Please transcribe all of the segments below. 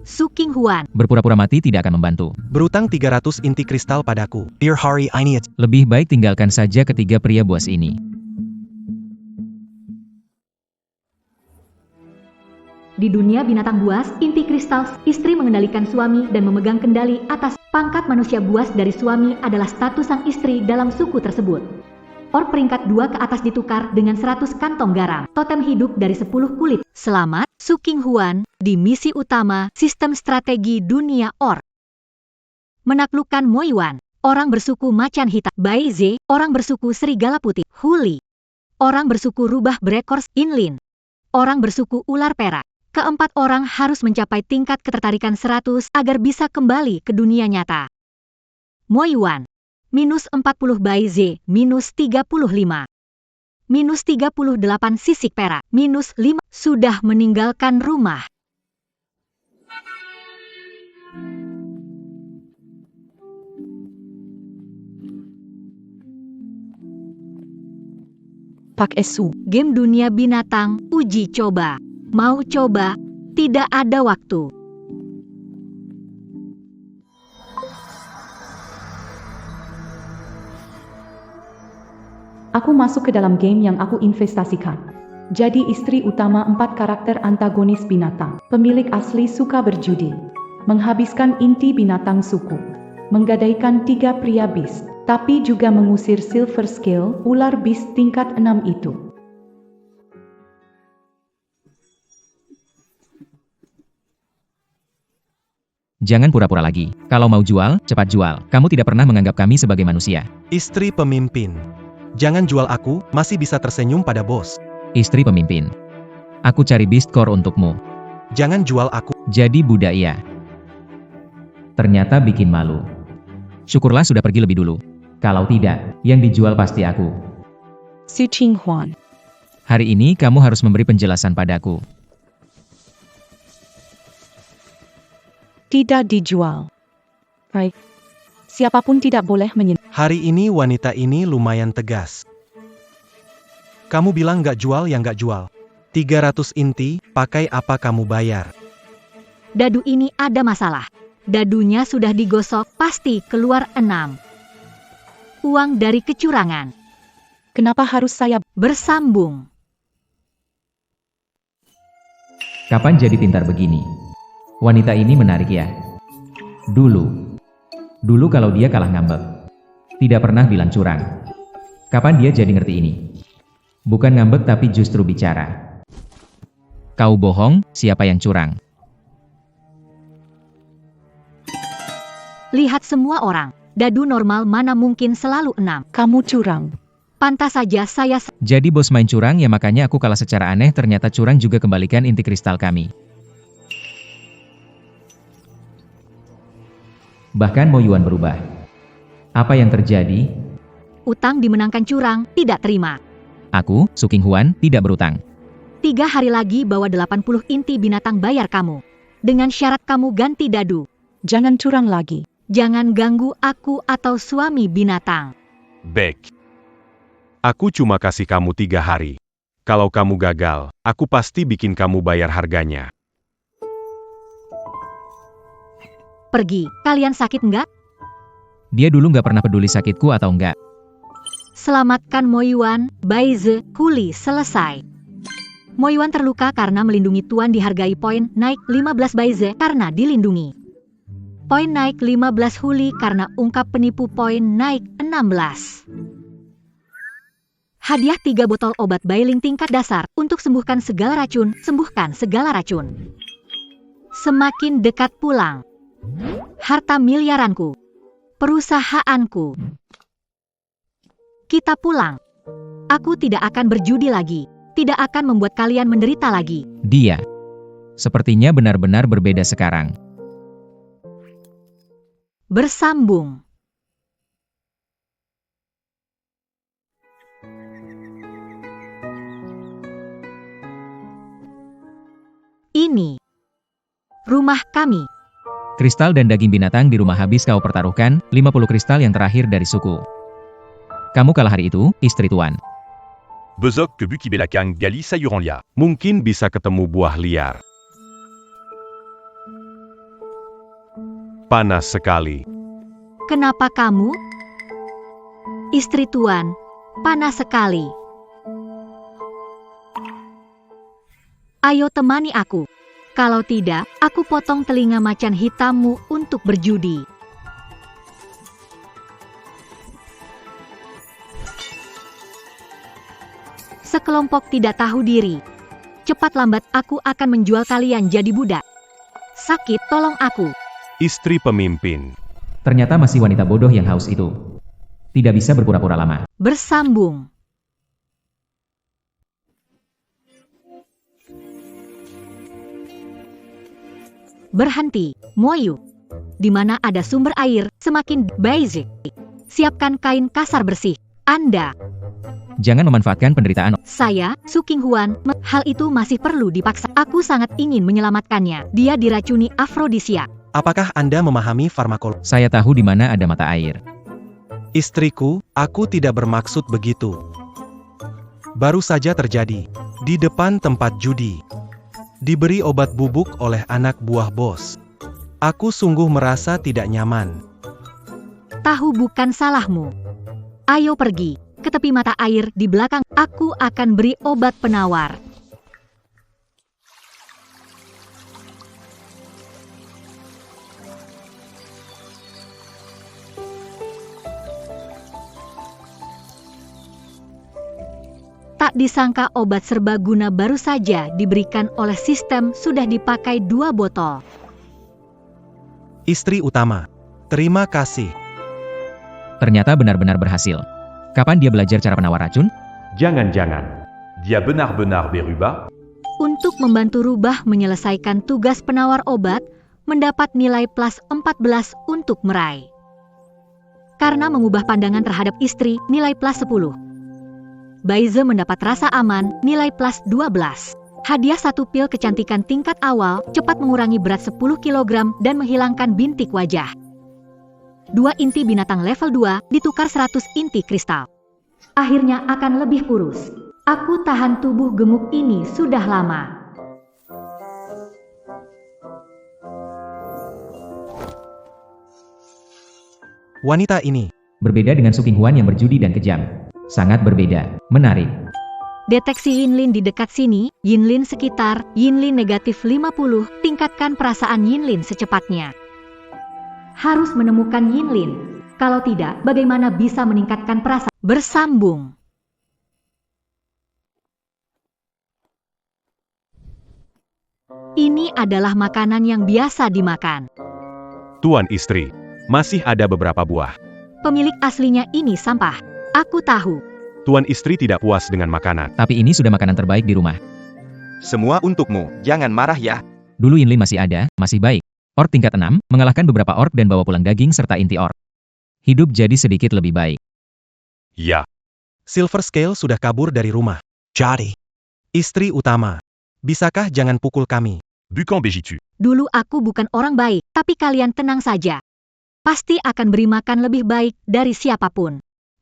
Suking Huan. Berpura-pura mati tidak akan membantu. Berutang 300 inti kristal padaku. Dear Hari, I need it. Lebih baik tinggalkan saja ketiga pria buas ini. Di dunia binatang buas, inti kristal, istri mengendalikan suami dan memegang kendali atas pangkat manusia buas dari suami adalah status sang istri dalam suku tersebut. Or peringkat 2 ke atas ditukar dengan 100 kantong garam. Totem hidup dari 10 kulit. Selamat, Suking Huan, di misi utama sistem strategi dunia Or. Menaklukkan Moyuan, orang bersuku macan hitam. Baize, orang bersuku serigala putih. Huli, orang bersuku rubah berekor. Inlin, orang bersuku ular perak. Keempat orang harus mencapai tingkat ketertarikan 100 agar bisa kembali ke dunia nyata. Moyuan, minus 40 Baize, minus 35. Minus 38 sisik perak, minus 5, sudah meninggalkan rumah. Pak Esu. Game dunia binatang, uji coba. Mau coba? Tidak ada waktu. Aku masuk ke dalam game yang aku investasikan. Jadi istri utama 4 karakter antagonis binatang. Pemilik asli suka berjudi. Menghabiskan inti binatang suku. Menggadaikan 3 pria beast. Tapi juga mengusir silver scale, ular beast tingkat 6 itu. Jangan pura-pura lagi. Kalau mau jual, cepat jual. Kamu tidak pernah menganggap kami sebagai manusia. Istri pemimpin. Jangan jual aku, masih bisa tersenyum pada bos. Istri pemimpin. Aku cari beast core untukmu. Jangan jual aku. Jadi budak iya. Ternyata bikin malu. Syukurlah sudah pergi lebih dulu. Kalau tidak, yang dijual pasti aku. Suking Huan. Hari ini kamu harus memberi penjelasan padaku. Tidak dijual. Baik. Siapapun tidak boleh menyentuh. Hari ini wanita ini lumayan tegas. Kamu bilang nggak jual ya nggak jual. 300 inti, pakai apa kamu bayar? Dadu ini ada masalah. Dadunya sudah digosok, pasti keluar 6. Uang dari kecurangan. Kenapa harus saya Bersambung. Kapan jadi pintar begini? Wanita ini menarik ya. Dulu kalau dia kalah ngambek. Tidak pernah bilang curang. Kapan dia jadi ngerti ini? Bukan ngambek tapi justru bicara. Kau bohong, siapa yang curang? Lihat semua orang. Dadu normal mana mungkin selalu 6. kamu curang? Pantas saja saya Jadi bos main curang ya, makanya aku kalah secara aneh. Ternyata curang juga. Kembalikan inti kristal kami. Bahkan Moyuan berubah. Apa yang terjadi? utang dimenangkan curang, tidak terima. Aku, Suking Huan, tidak berutang. 3 hari lagi bawa 80 inti binatang bayar kamu. Dengan syarat kamu ganti dadu. Jangan curang lagi. Jangan ganggu aku atau suami binatang. Baik. Aku cuma kasih kamu 3 hari. Kalau kamu gagal, aku pasti bikin kamu bayar harganya. Pergi, kalian sakit enggak? Dia dulu nggak pernah peduli sakitku atau enggak. Selamatkan Moyuan, Baize, Huli selesai. Moyuan terluka karena melindungi tuan dihargai poin naik 15 Baize karena dilindungi. Poin naik 15 Huli karena ungkap penipu poin naik 16. Hadiah 3 botol obat Bailing tingkat dasar untuk sembuhkan segala racun, sembuhkan segala racun. Semakin dekat pulang. Harta miliaranku. Perusahaanku. Kita pulang. Aku tidak akan berjudi lagi. Tidak akan membuat kalian menderita lagi. Dia. Sepertinya benar-benar berbeda sekarang. Bersambung. Ini rumah kami. Kristal dan daging binatang di rumah habis kau pertaruhkan, 50 kristal yang terakhir dari suku. Kamu kalah hari itu, istri tuan. Besok ke Buki Belakang gali sayuran liar. Mungkin bisa ketemu buah liar. Panas sekali. Kenapa kamu? Istri Tuan, panas sekali. Ayo temani aku. Kalau tidak, aku potong telinga macan hitammu untuk berjudi. Sekelompok tidak tahu diri. Cepat lambat aku akan menjual kalian jadi budak. Sakit, tolong aku. Istri pemimpin. Ternyata masih wanita bodoh yang haus itu. Tidak bisa berpura-pura lama. Bersambung. Berhenti, Moyu. Di mana ada sumber air, semakin basic. Siapkan kain kasar bersih. Anda. Jangan memanfaatkan penderitaan. Saya, Su Qinghuan, hal itu masih perlu dipaksa. Aku sangat ingin menyelamatkannya. Dia diracuni afrodisiak. Apakah Anda memahami farmakologi? Saya tahu di mana ada mata air. Istriku, aku tidak bermaksud begitu. Baru saja terjadi. Di depan tempat judi. Diberi obat bubuk oleh anak buah bos. Aku sungguh merasa tidak nyaman. Tahu bukan salahmu. Ayo pergi ke tepi mata air di belakang. Aku akan beri obat penawar. Tak disangka obat serbaguna baru saja diberikan oleh sistem sudah dipakai 2 botol. Istri utama. Terima kasih. Ternyata benar-benar berhasil. Kapan dia belajar cara penawar racun? Jangan-jangan, dia benar-benar berubah? Untuk membantu Rubah menyelesaikan tugas penawar obat, mendapat nilai plus 14 untuk meraih. Karena mengubah pandangan terhadap istri, nilai plus 10. Baize mendapat rasa aman, nilai plus 12. Hadiah 1 pil kecantikan tingkat awal, cepat mengurangi berat 10 kg dan menghilangkan bintik wajah. 2 inti binatang level 2, ditukar 100 inti kristal. Akhirnya akan lebih kurus. Aku tahan tubuh gemuk ini sudah lama. Wanita ini. Berbeda dengan Su Qinghuan yang berjudi dan kejam. Sangat berbeda. Menarik. Deteksi Yinlin di dekat sini, Yinlin sekitar, Yinlin negatif 50, tingkatkan perasaan Yinlin secepatnya. Harus menemukan Yinlin. Kalau tidak, bagaimana bisa meningkatkan perasaan? Bersambung. Ini adalah makanan yang biasa dimakan. Tuan istri, masih ada beberapa buah. Pemilik aslinya ini sampah. Aku tahu. Tuan istri tidak puas dengan makanan. Tapi ini sudah makanan terbaik di rumah. Semua untukmu, jangan marah ya. Dulu Yinlin masih ada, masih baik. Orc tingkat 6, mengalahkan beberapa orc dan bawa pulang daging serta inti orc. Hidup jadi sedikit lebih baik. Ya. Silver Scale sudah kabur dari rumah. Jadi. Istri utama. Bisakah jangan pukul kami? Bukan begitu. Dulu aku bukan orang baik, tapi kalian tenang saja. Pasti akan beri makan lebih baik dari siapapun.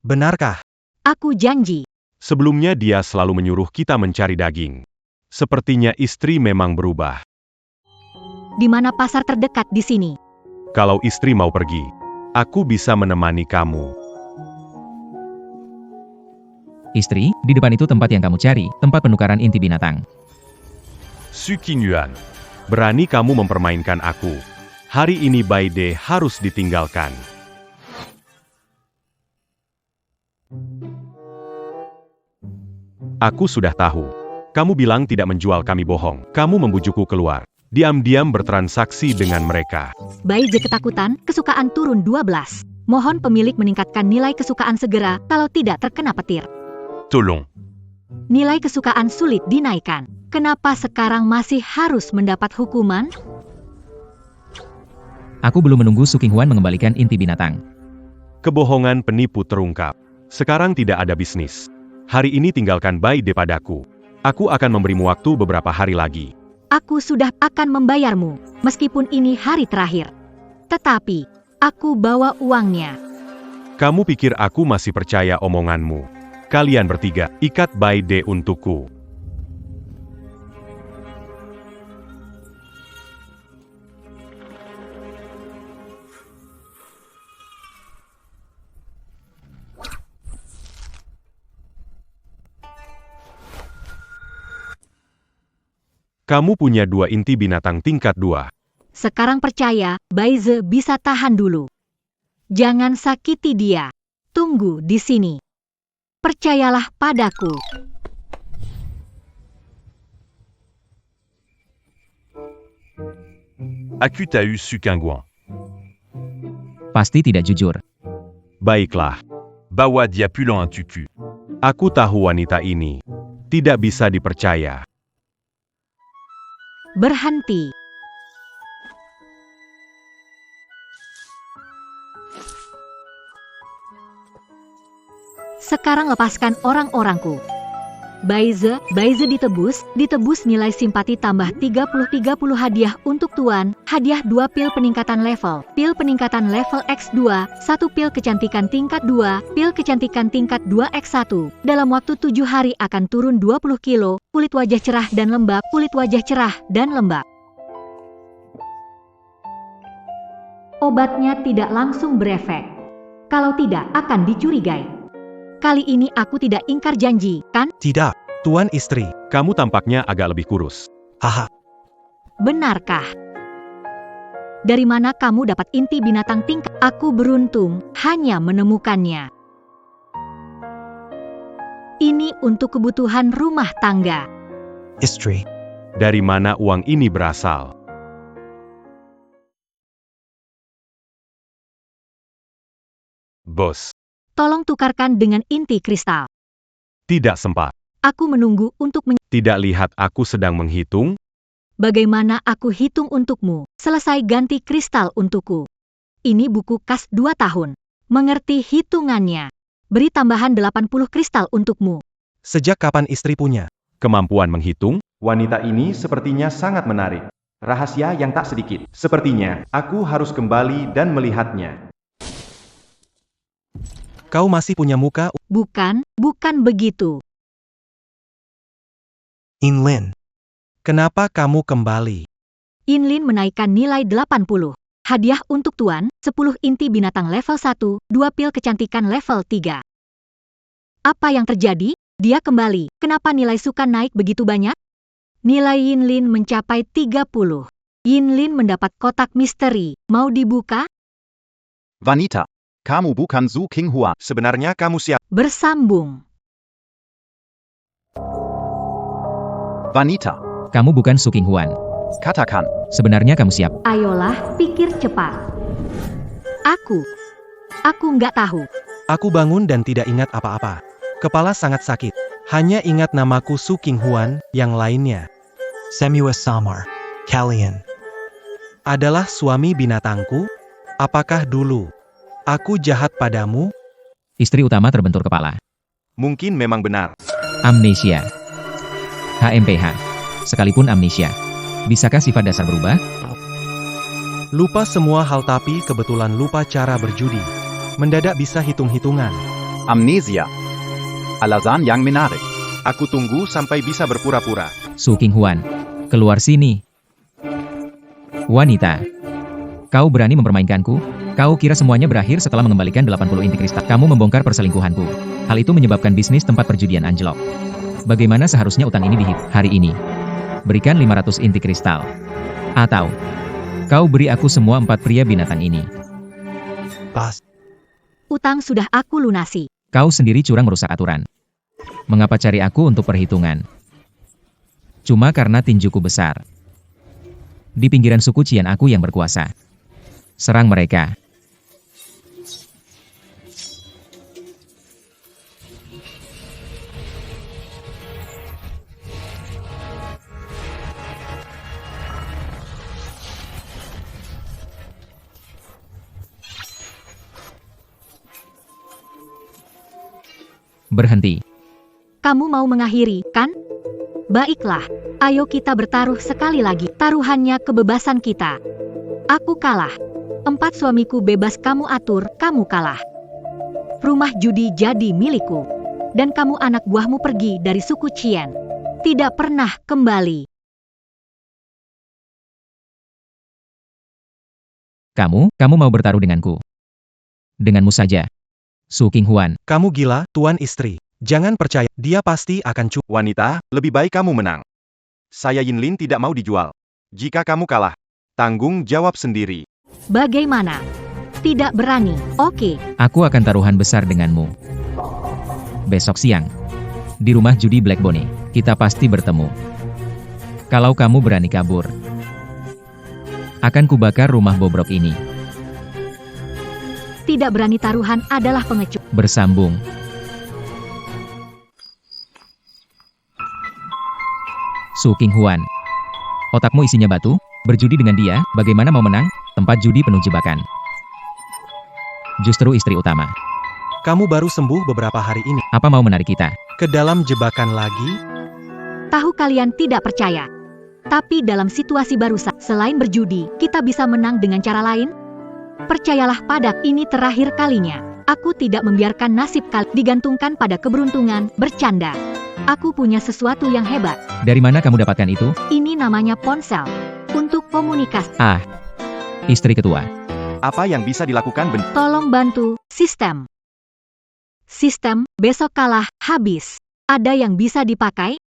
Benarkah? Aku janji. Sebelumnya dia selalu menyuruh kita mencari daging. Sepertinya istri memang berubah. Di mana pasar terdekat di sini? Kalau istri mau pergi, aku bisa menemani kamu. Istri, di depan itu tempat yang kamu cari, tempat penukaran inti binatang. Su Qinghuan, berani kamu mempermainkan aku. Hari ini Baide harus ditinggalkan. Aku sudah tahu. Kamu bilang tidak menjual kami bohong. Kamu membujukku keluar. Diam-diam bertransaksi dengan mereka. Baije ketakutan, kesukaan turun 12. Mohon pemilik meningkatkan nilai kesukaan segera, kalau tidak terkena petir. Tolong. Nilai kesukaan sulit dinaikkan. Kenapa sekarang masih harus mendapat hukuman? Aku belum menunggu Su Qinghuan mengembalikan inti binatang. Kebohongan penipu terungkap. Sekarang tidak ada bisnis. Hari ini tinggalkan Baide padaku. Aku akan memberimu waktu beberapa hari lagi. Aku sudah akan membayarmu, meskipun ini hari terakhir. Tetapi, aku bawa uangnya. Kamu pikir aku masih percaya omonganmu? Kalian bertiga, ikat Baide untukku. Kamu punya 2 inti binatang tingkat 2. Sekarang percaya, Baize bisa tahan dulu. Jangan sakiti dia. Tunggu di sini. Percayalah padaku. As-tu eu su Kingguan? Pasti tidak jujur. Baiklah, Bawa dia pulant un tutu. aku tahu wanita ini tidak bisa dipercaya. Berhenti. Sekarang lepaskan orang-orangku. Baize ditebus nilai simpati tambah 30 hadiah untuk tuan, hadiah 2 pil peningkatan level X2, 1 pil kecantikan tingkat 2, pil kecantikan tingkat 2X1. Dalam waktu 7 hari akan turun 20 kilo, kulit wajah cerah dan lembab. Obatnya tidak langsung berefek. Kalau tidak, akan dicurigai. Kali ini aku tidak ingkar janji, kan? Tidak, Tuan Istri. Kamu tampaknya agak lebih kurus. Haha, Benarkah? Dari mana kamu dapat inti binatang tingkat? Aku beruntung hanya menemukannya. Ini untuk kebutuhan rumah tangga. Istri. Dari mana uang ini berasal? Bos, Tolong tukarkan dengan inti kristal. tidak sempat. Aku menunggu untuk Tidak lihat aku sedang menghitung? bagaimana aku hitung untukmu. Selesai ganti kristal untukku. Ini buku kas 2 tahun. Mengerti hitungannya. Beri tambahan 80 kristal untukmu. Sejak kapan istri punya? Kemampuan menghitung? Wanita ini sepertinya sangat menarik. Rahasia yang tak sedikit. Sepertinya, aku harus kembali dan melihatnya. Kau masih punya muka, Bukan begitu. Inlin. Kenapa kamu kembali? Inlin menaikkan nilai 80. Hadiah untuk tuan, 10 inti binatang level 1, 2 pil kecantikan level 3. Apa yang terjadi? Dia kembali. Kenapa nilai suka naik begitu banyak? Nilai Yinlin mencapai 30. Yinlin mendapat kotak misteri. Mau dibuka? Vanita, kamu bukan Zhu Qinghua. Sebenarnya kamu siapa? Bersambung. Vanita, Kamu bukan Su Qinghuan. katakan. Sebenarnya kamu siap. Ayolah, pikir cepat. Aku nggak tahu. Aku bangun dan tidak ingat apa-apa. Kepala sangat sakit. Hanya ingat namaku Su Qinghuan, yang lainnya. Samuel Samar. Kalian. Adalah suami binatangku? Apakah dulu aku jahat padamu? Istri utama terbentur kepala. Mungkin memang benar. Amnesia. HMPH. Sekalipun amnesia. Bisakah sifat dasar berubah? Lupa semua hal tapi kebetulan lupa cara berjudi. Mendadak bisa hitung-hitungan. Amnesia. Alasan yang menarik. Aku tunggu sampai bisa berpura-pura. Su Qinghuan. Keluar sini. Wanita. Kau berani mempermainkanku? Kau kira semuanya berakhir setelah mengembalikan 80 inti kristal. Kamu membongkar perselingkuhanku. Hal itu menyebabkan bisnis tempat perjudian anjlok. Bagaimana seharusnya utang ini dihitung hari ini? Berikan 500 inti kristal. Atau, kau beri aku semua 4 pria binatang ini. Pas. Utang sudah aku lunasi. Kau sendiri curang merusak aturan. Mengapa cari aku untuk perhitungan? Cuma karena tinjuku besar. Di pinggiran suku Cian aku yang berkuasa. Serang mereka. Berhenti. Kamu mau mengakhiri, kan? Baiklah, ayo kita bertaruh sekali lagi. Taruhannya kebebasan kita. Aku kalah. 4 suamiku bebas kamu atur, kamu kalah. Rumah judi jadi milikku. Dan kamu anak buahmu pergi dari suku Cian. Tidak pernah kembali. Kamu mau bertaruh denganku? Denganmu saja. Su Qinghuan. Kamu gila, Tuan Istri. Jangan percaya, dia pasti akan Wanita, lebih baik kamu menang. Saya Yinlin tidak mau dijual. Jika kamu kalah, tanggung jawab sendiri. Bagaimana? Tidak berani. Oke. Aku akan taruhan besar denganmu. Besok siang. Di rumah judi Black Bonnet. Kita pasti bertemu. Kalau kamu berani kabur, akan kubakar rumah bobrok ini. Tidak berani taruhan adalah pengecut. Bersambung. Su King Huan. Otakmu isinya batu? Berjudi dengan dia, bagaimana mau menang? Tempat judi penuh jebakan. Justru istri utama. Kamu baru sembuh beberapa hari ini. Apa mau menarik kita? Ke dalam jebakan lagi? Tahu kalian tidak percaya. Tapi dalam situasi barusan, selain berjudi, kita bisa menang dengan cara lain? Percayalah padaku, ini terakhir kalinya. Aku tidak membiarkan nasib kalian digantungkan pada keberuntungan. Bercanda. Aku punya sesuatu yang hebat. Dari mana kamu dapatkan itu? Ini namanya ponsel. Untuk komunikasi. Ah, istri ketua. Apa yang bisa dilakukan Tolong bantu, sistem. Sistem, besok kalah, habis. Ada yang bisa dipakai?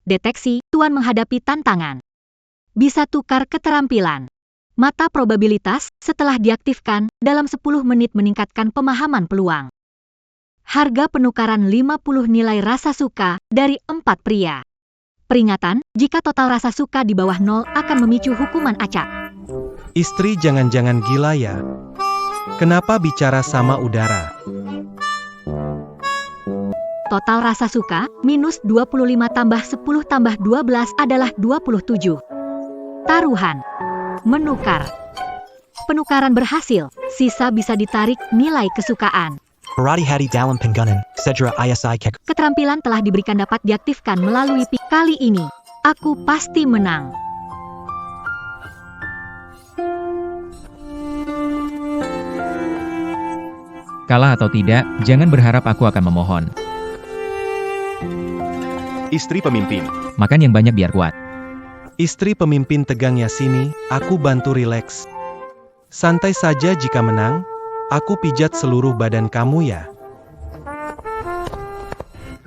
Deteksi, Tuan menghadapi tantangan. Bisa tukar keterampilan. Mata probabilitas, setelah diaktifkan, dalam 10 menit meningkatkan pemahaman peluang. Harga penukaran 50 nilai rasa suka, dari 4 pria. Peringatan, jika total rasa suka di bawah 0 akan memicu hukuman acak. Istri jangan-jangan gila ya? Kenapa bicara sama udara? Total rasa suka, minus 25 tambah 10 tambah 12 adalah 27. Taruhan. Menukar. Penukaran berhasil, sisa bisa ditarik nilai kesukaan. Karate Hattie dalam penggunaan, Sedra ISI Kek. Keterampilan telah diberikan dapat diaktifkan melalui PIK. Kali ini, aku pasti menang. Kalah atau tidak, jangan berharap aku akan memohon. Istri pemimpin. Makan yang banyak biar kuat. Istri pemimpin tegang ya sini, aku bantu rileks. Santai saja jika menang, aku pijat seluruh badan kamu ya.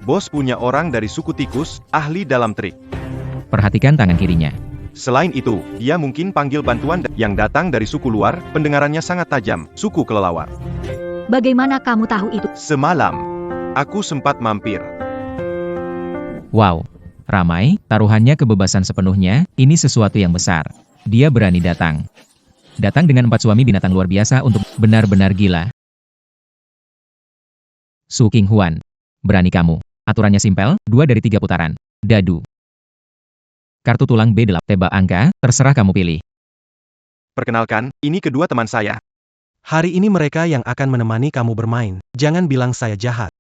Bos punya orang dari suku tikus, ahli dalam trik. Perhatikan tangan kirinya. Selain itu, dia mungkin panggil bantuan yang datang dari suku luar, pendengarannya sangat tajam, suku kelelawar. Bagaimana kamu tahu itu? Semalam, aku sempat mampir. Wow, ramai, taruhannya kebebasan sepenuhnya, ini sesuatu yang besar. Dia berani datang. Datang dengan 4 suami binatang luar biasa untuk benar-benar gila. Su King Huan. Berani kamu. Aturannya simpel, 2 dari 3 putaran. Dadu. Kartu tulang B8, tebak angka, terserah kamu pilih. Perkenalkan, ini kedua teman saya. Hari ini mereka yang akan menemani kamu bermain. Jangan bilang saya jahat.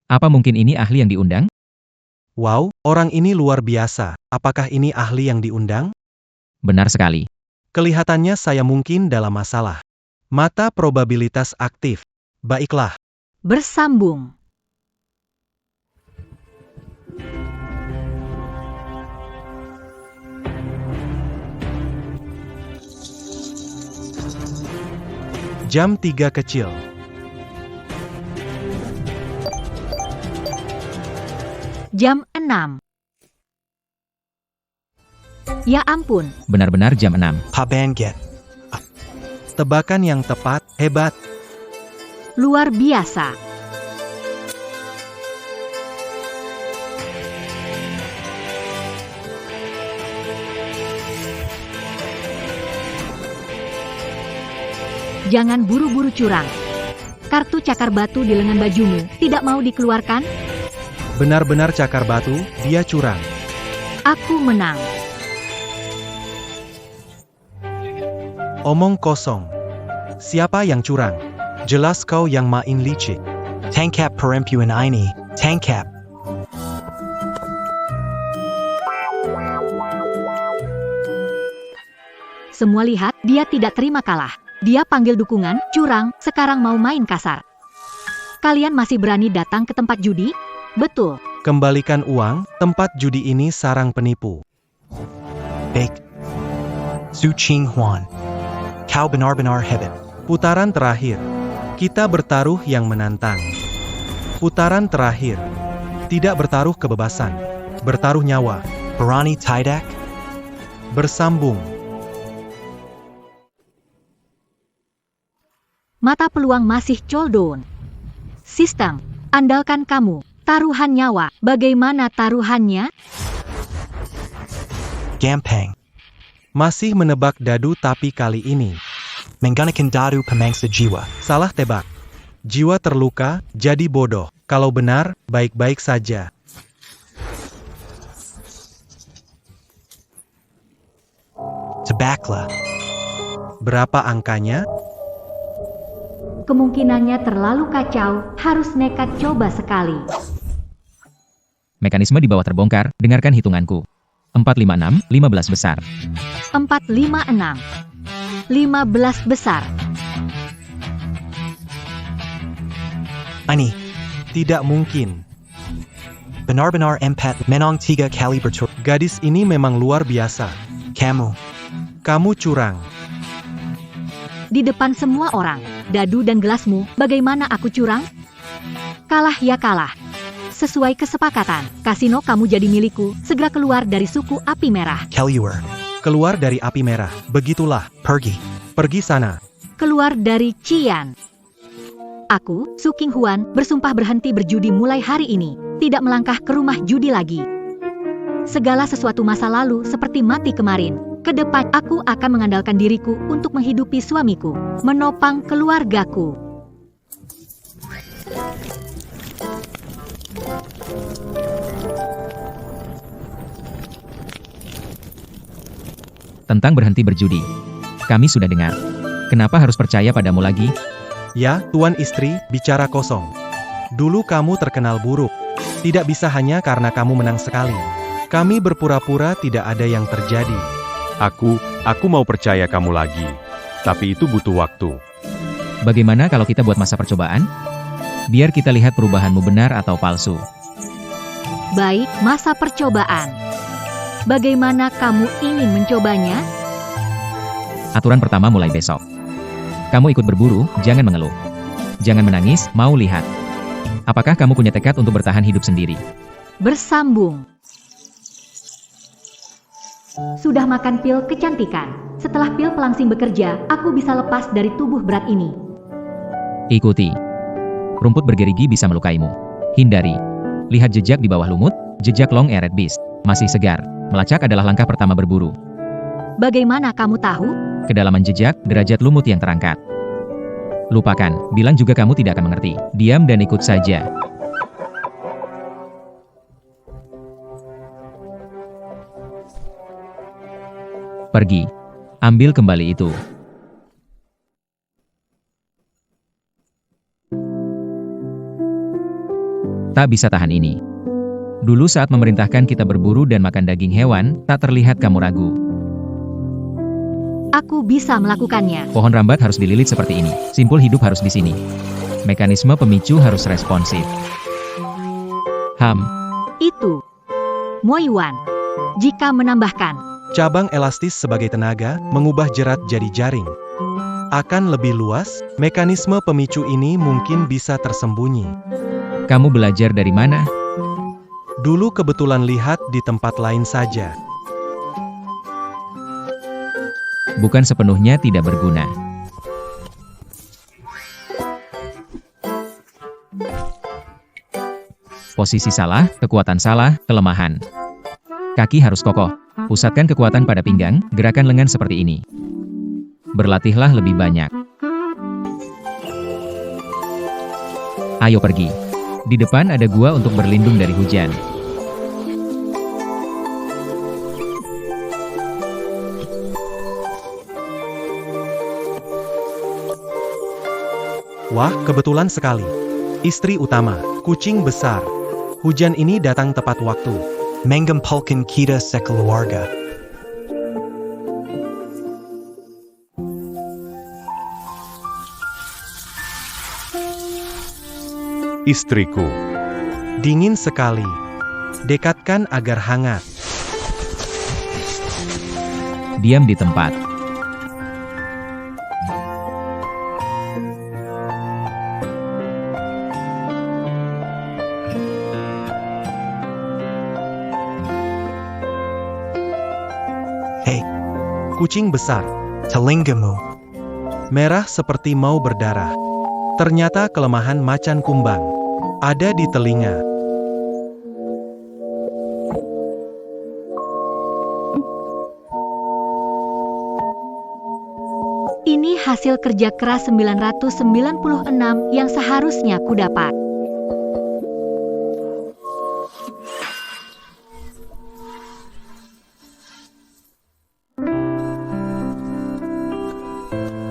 Apa mungkin ini ahli yang diundang? Wow, orang ini luar biasa. Apakah ini ahli yang diundang? Benar sekali. Kelihatannya saya mungkin dalam masalah. Mata probabilitas aktif. Baiklah. Bersambung. Jam 3 kecil. Jam 6. Ya ampun. Benar-benar jam 6. Pabanget. Tebakan yang tepat, hebat. Luar biasa. Jangan buru-buru curang. Kartu cakar batu di lengan bajumu tidak mau dikeluarkan? Benar-benar cakar batu, dia curang. Aku menang. Omong kosong. Siapa yang curang? Jelas kau yang main licik. Tangkap perempuan ini. Tangkap. Semua lihat, dia tidak terima kalah. Dia panggil dukungan, curang, sekarang mau main kasar. Kalian masih berani datang ke tempat judi? Betul. Kembalikan uang, tempat judi ini sarang penipu. Baik. Su King Huan. Kau benar-benar hebat. Putaran terakhir. Kita bertaruh yang menantang. Putaran terakhir. Tidak bertaruh kebebasan. Bertaruh nyawa. Barani Tidak? Bersambung. Mata peluang masih coldon. Sistem, andalkan kamu. Taruhan nyawa, bagaimana taruhannya? Gampang. Masih menebak dadu tapi kali ini Menggunakan dadu pemangsa jiwa. salah tebak. Jiwa terluka, jadi bodoh. Kalau benar, baik-baik saja. Tabakla. Berapa angkanya? Kemungkinannya terlalu kacau, harus nekat coba sekali. Mekanisme di bawah terbongkar, dengarkan hitunganku. 456, 15 besar. 456. 15 besar. Ini. Tidak mungkin. Benar-benar empat menang 3 kali berturut. Gadis ini memang luar biasa. Kamu. Kamu curang. Di depan semua orang, dadu dan gelasmu, bagaimana aku curang? Kalah ya kalah. Sesuai kesepakatan, kasino kamu jadi milikku, segera keluar dari suku api merah. Keluar. Keluar dari api merah. Begitulah. Pergi. Pergi sana. Keluar dari Cian. Aku, Su King Huan, bersumpah berhenti berjudi mulai hari ini, tidak melangkah ke rumah judi lagi. Segala sesuatu masa lalu seperti mati kemarin. Ke depan aku akan mengandalkan diriku untuk menghidupi suamiku, menopang keluargaku. Tentang berhenti berjudi. Kami sudah dengar. Kenapa harus percaya padamu lagi? Ya, tuan istri, bicara kosong. Dulu kamu terkenal buruk. Tidak bisa hanya karena kamu menang sekali. Kami berpura-pura tidak ada yang terjadi. Aku mau percaya kamu lagi. Tapi itu butuh waktu. Bagaimana kalau kita buat masa percobaan? Biar kita lihat perubahanmu benar atau palsu. Baik, masa percobaan. Bagaimana kamu ingin mencobanya? Aturan pertama mulai besok. Kamu ikut berburu, jangan mengeluh. Jangan menangis, mau lihat. Apakah kamu punya tekad untuk bertahan hidup sendiri? Bersambung. Sudah makan pil kecantikan. Setelah pil pelangsing bekerja, aku bisa lepas dari tubuh berat ini. Ikuti. Rumput bergerigi bisa melukaimu. Hindari. Lihat jejak di bawah lumut, jejak long eared beast. Masih segar. Melacak adalah langkah pertama berburu. Bagaimana kamu tahu? Kedalaman jejak, derajat lumut yang terangkat. Lupakan, bilang juga kamu tidak akan mengerti. Diam dan ikut saja. Pergi. Ambil kembali itu. Tak bisa tahan ini. Dulu saat memerintahkan kita berburu dan makan daging hewan, tak terlihat kamu ragu. Aku bisa melakukannya. Pohon rambat harus dililit seperti ini. Simpul hidup harus di sini. Mekanisme pemicu harus responsif. Itu. Moyuan. Jika menambahkan Cabang elastis sebagai tenaga, mengubah jerat jadi jaring. Akan lebih luas, mekanisme pemicu ini mungkin bisa tersembunyi. Kamu belajar dari mana? Dulu kebetulan lihat di tempat lain saja. Bukan sepenuhnya tidak berguna. Posisi salah, kekuatan salah, kelemahan. Kaki harus kokoh. Pusatkan kekuatan pada pinggang, gerakan lengan seperti ini. Berlatihlah lebih banyak. Ayo pergi. Di depan ada gua untuk berlindung dari hujan. Wah, kebetulan sekali. Istri utama, kucing besar. Hujan ini datang tepat waktu. Menggempalkan kita sekeluarga. Istriku. Dingin sekali. Dekatkan agar hangat. Diam di tempat. Kucing besar, Telingamu. merah seperti mau berdarah. Ternyata kelemahan macan kumbang ada di telinga. Ini hasil kerja keras 996 yang seharusnya ku dapat.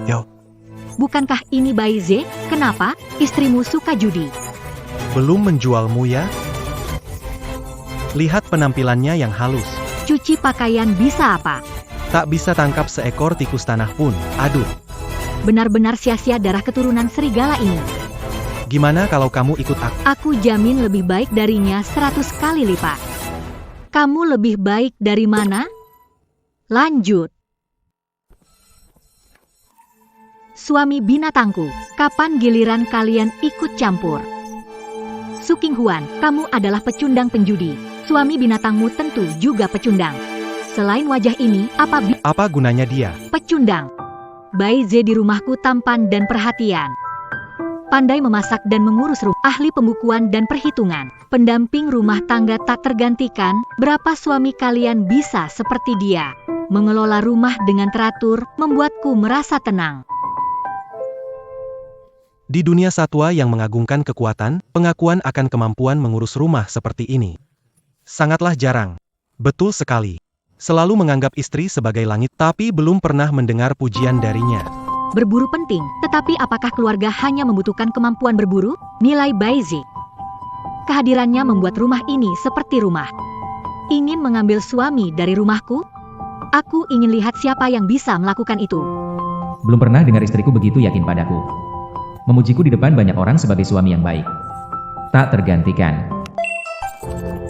Yo. Bukankah ini Baize? Kenapa istrimu suka judi? Belum menjualmu ya? Lihat penampilannya yang halus. Cuci pakaian bisa apa? Tak bisa tangkap seekor tikus tanah pun. Aduh, Benar-benar sia-sia darah keturunan serigala ini. gimana kalau kamu ikut aku? Aku jamin lebih baik darinya 100 kali lipat. Kamu lebih baik dari mana? Lanjut. Suami binatangku, kapan giliran kalian ikut campur? Su Qinghuan, kamu adalah pecundang penjudi. Suami binatangmu tentu juga pecundang. Selain wajah ini, Apa gunanya dia? pecundang? Baize di rumahku tampan dan perhatian. Pandai memasak dan mengurus rumah, ahli pembukuan dan perhitungan, pendamping rumah tangga tak tergantikan. Berapa suami kalian bisa seperti dia? Mengelola rumah dengan teratur, membuatku merasa tenang. Di dunia satwa yang mengagungkan kekuatan, pengakuan akan kemampuan mengurus rumah seperti ini sangatlah jarang. Betul sekali. Selalu menganggap istri sebagai langit, tapi belum pernah mendengar pujian darinya. Berburu penting, tetapi apakah keluarga hanya membutuhkan kemampuan berburu? Nilai Baize. Kehadirannya membuat rumah ini seperti rumah. Ingin mengambil suami dari rumahku? Aku ingin lihat siapa yang bisa melakukan itu. Belum pernah dengar istriku begitu yakin padaku. Memujiku di depan banyak orang sebagai suami yang baik. Tak tergantikan.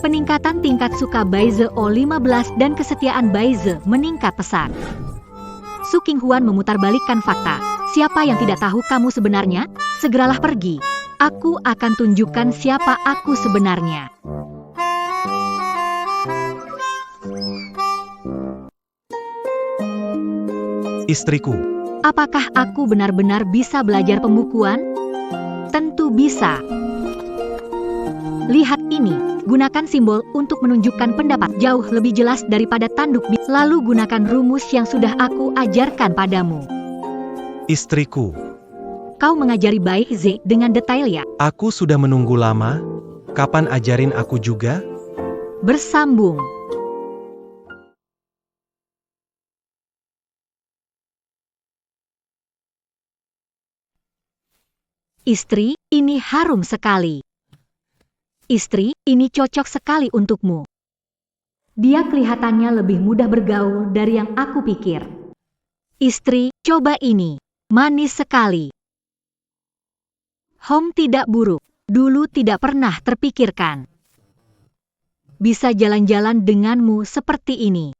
Peningkatan tingkat suka Baize O15 dan kesetiaan Baize meningkat pesat. Su Qinghuan memutarbalikkan fakta. Siapa yang tidak tahu kamu sebenarnya? Segeralah pergi. Aku akan tunjukkan siapa aku sebenarnya. Istriku, Apakah aku benar-benar bisa belajar pembukuan? Tentu bisa. Lihat ini. Gunakan simbol untuk menunjukkan pendapat jauh lebih jelas daripada tanduk. Lalu gunakan rumus yang sudah aku ajarkan padamu. istriku, Kau mengajari Baize dengan detail ya? aku sudah menunggu lama. Kapan ajarin aku juga? Bersambung. Istri, ini harum sekali. Istri, ini cocok sekali untukmu. Dia kelihatannya lebih mudah bergaul dari yang aku pikir. Istri, coba ini. Manis sekali. Home tidak buruk. Dulu tidak pernah terpikirkan. Bisa jalan-jalan denganmu seperti ini.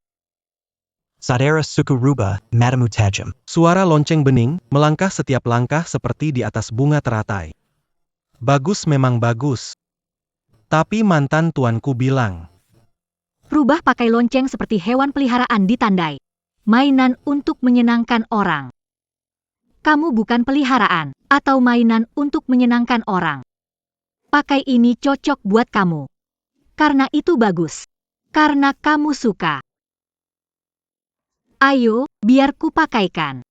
Saudara suku rubah, matamu tajam. Suara lonceng bening, melangkah setiap langkah seperti di atas bunga teratai. Bagus memang bagus. Tapi mantan tuanku bilang, Rubah pakai lonceng seperti hewan peliharaan ditandai. Mainan untuk menyenangkan orang. Kamu bukan peliharaan, atau mainan untuk menyenangkan orang. Pakai ini cocok buat kamu. Karena itu bagus. Karena kamu suka. Ayo, biar ku pakaikan.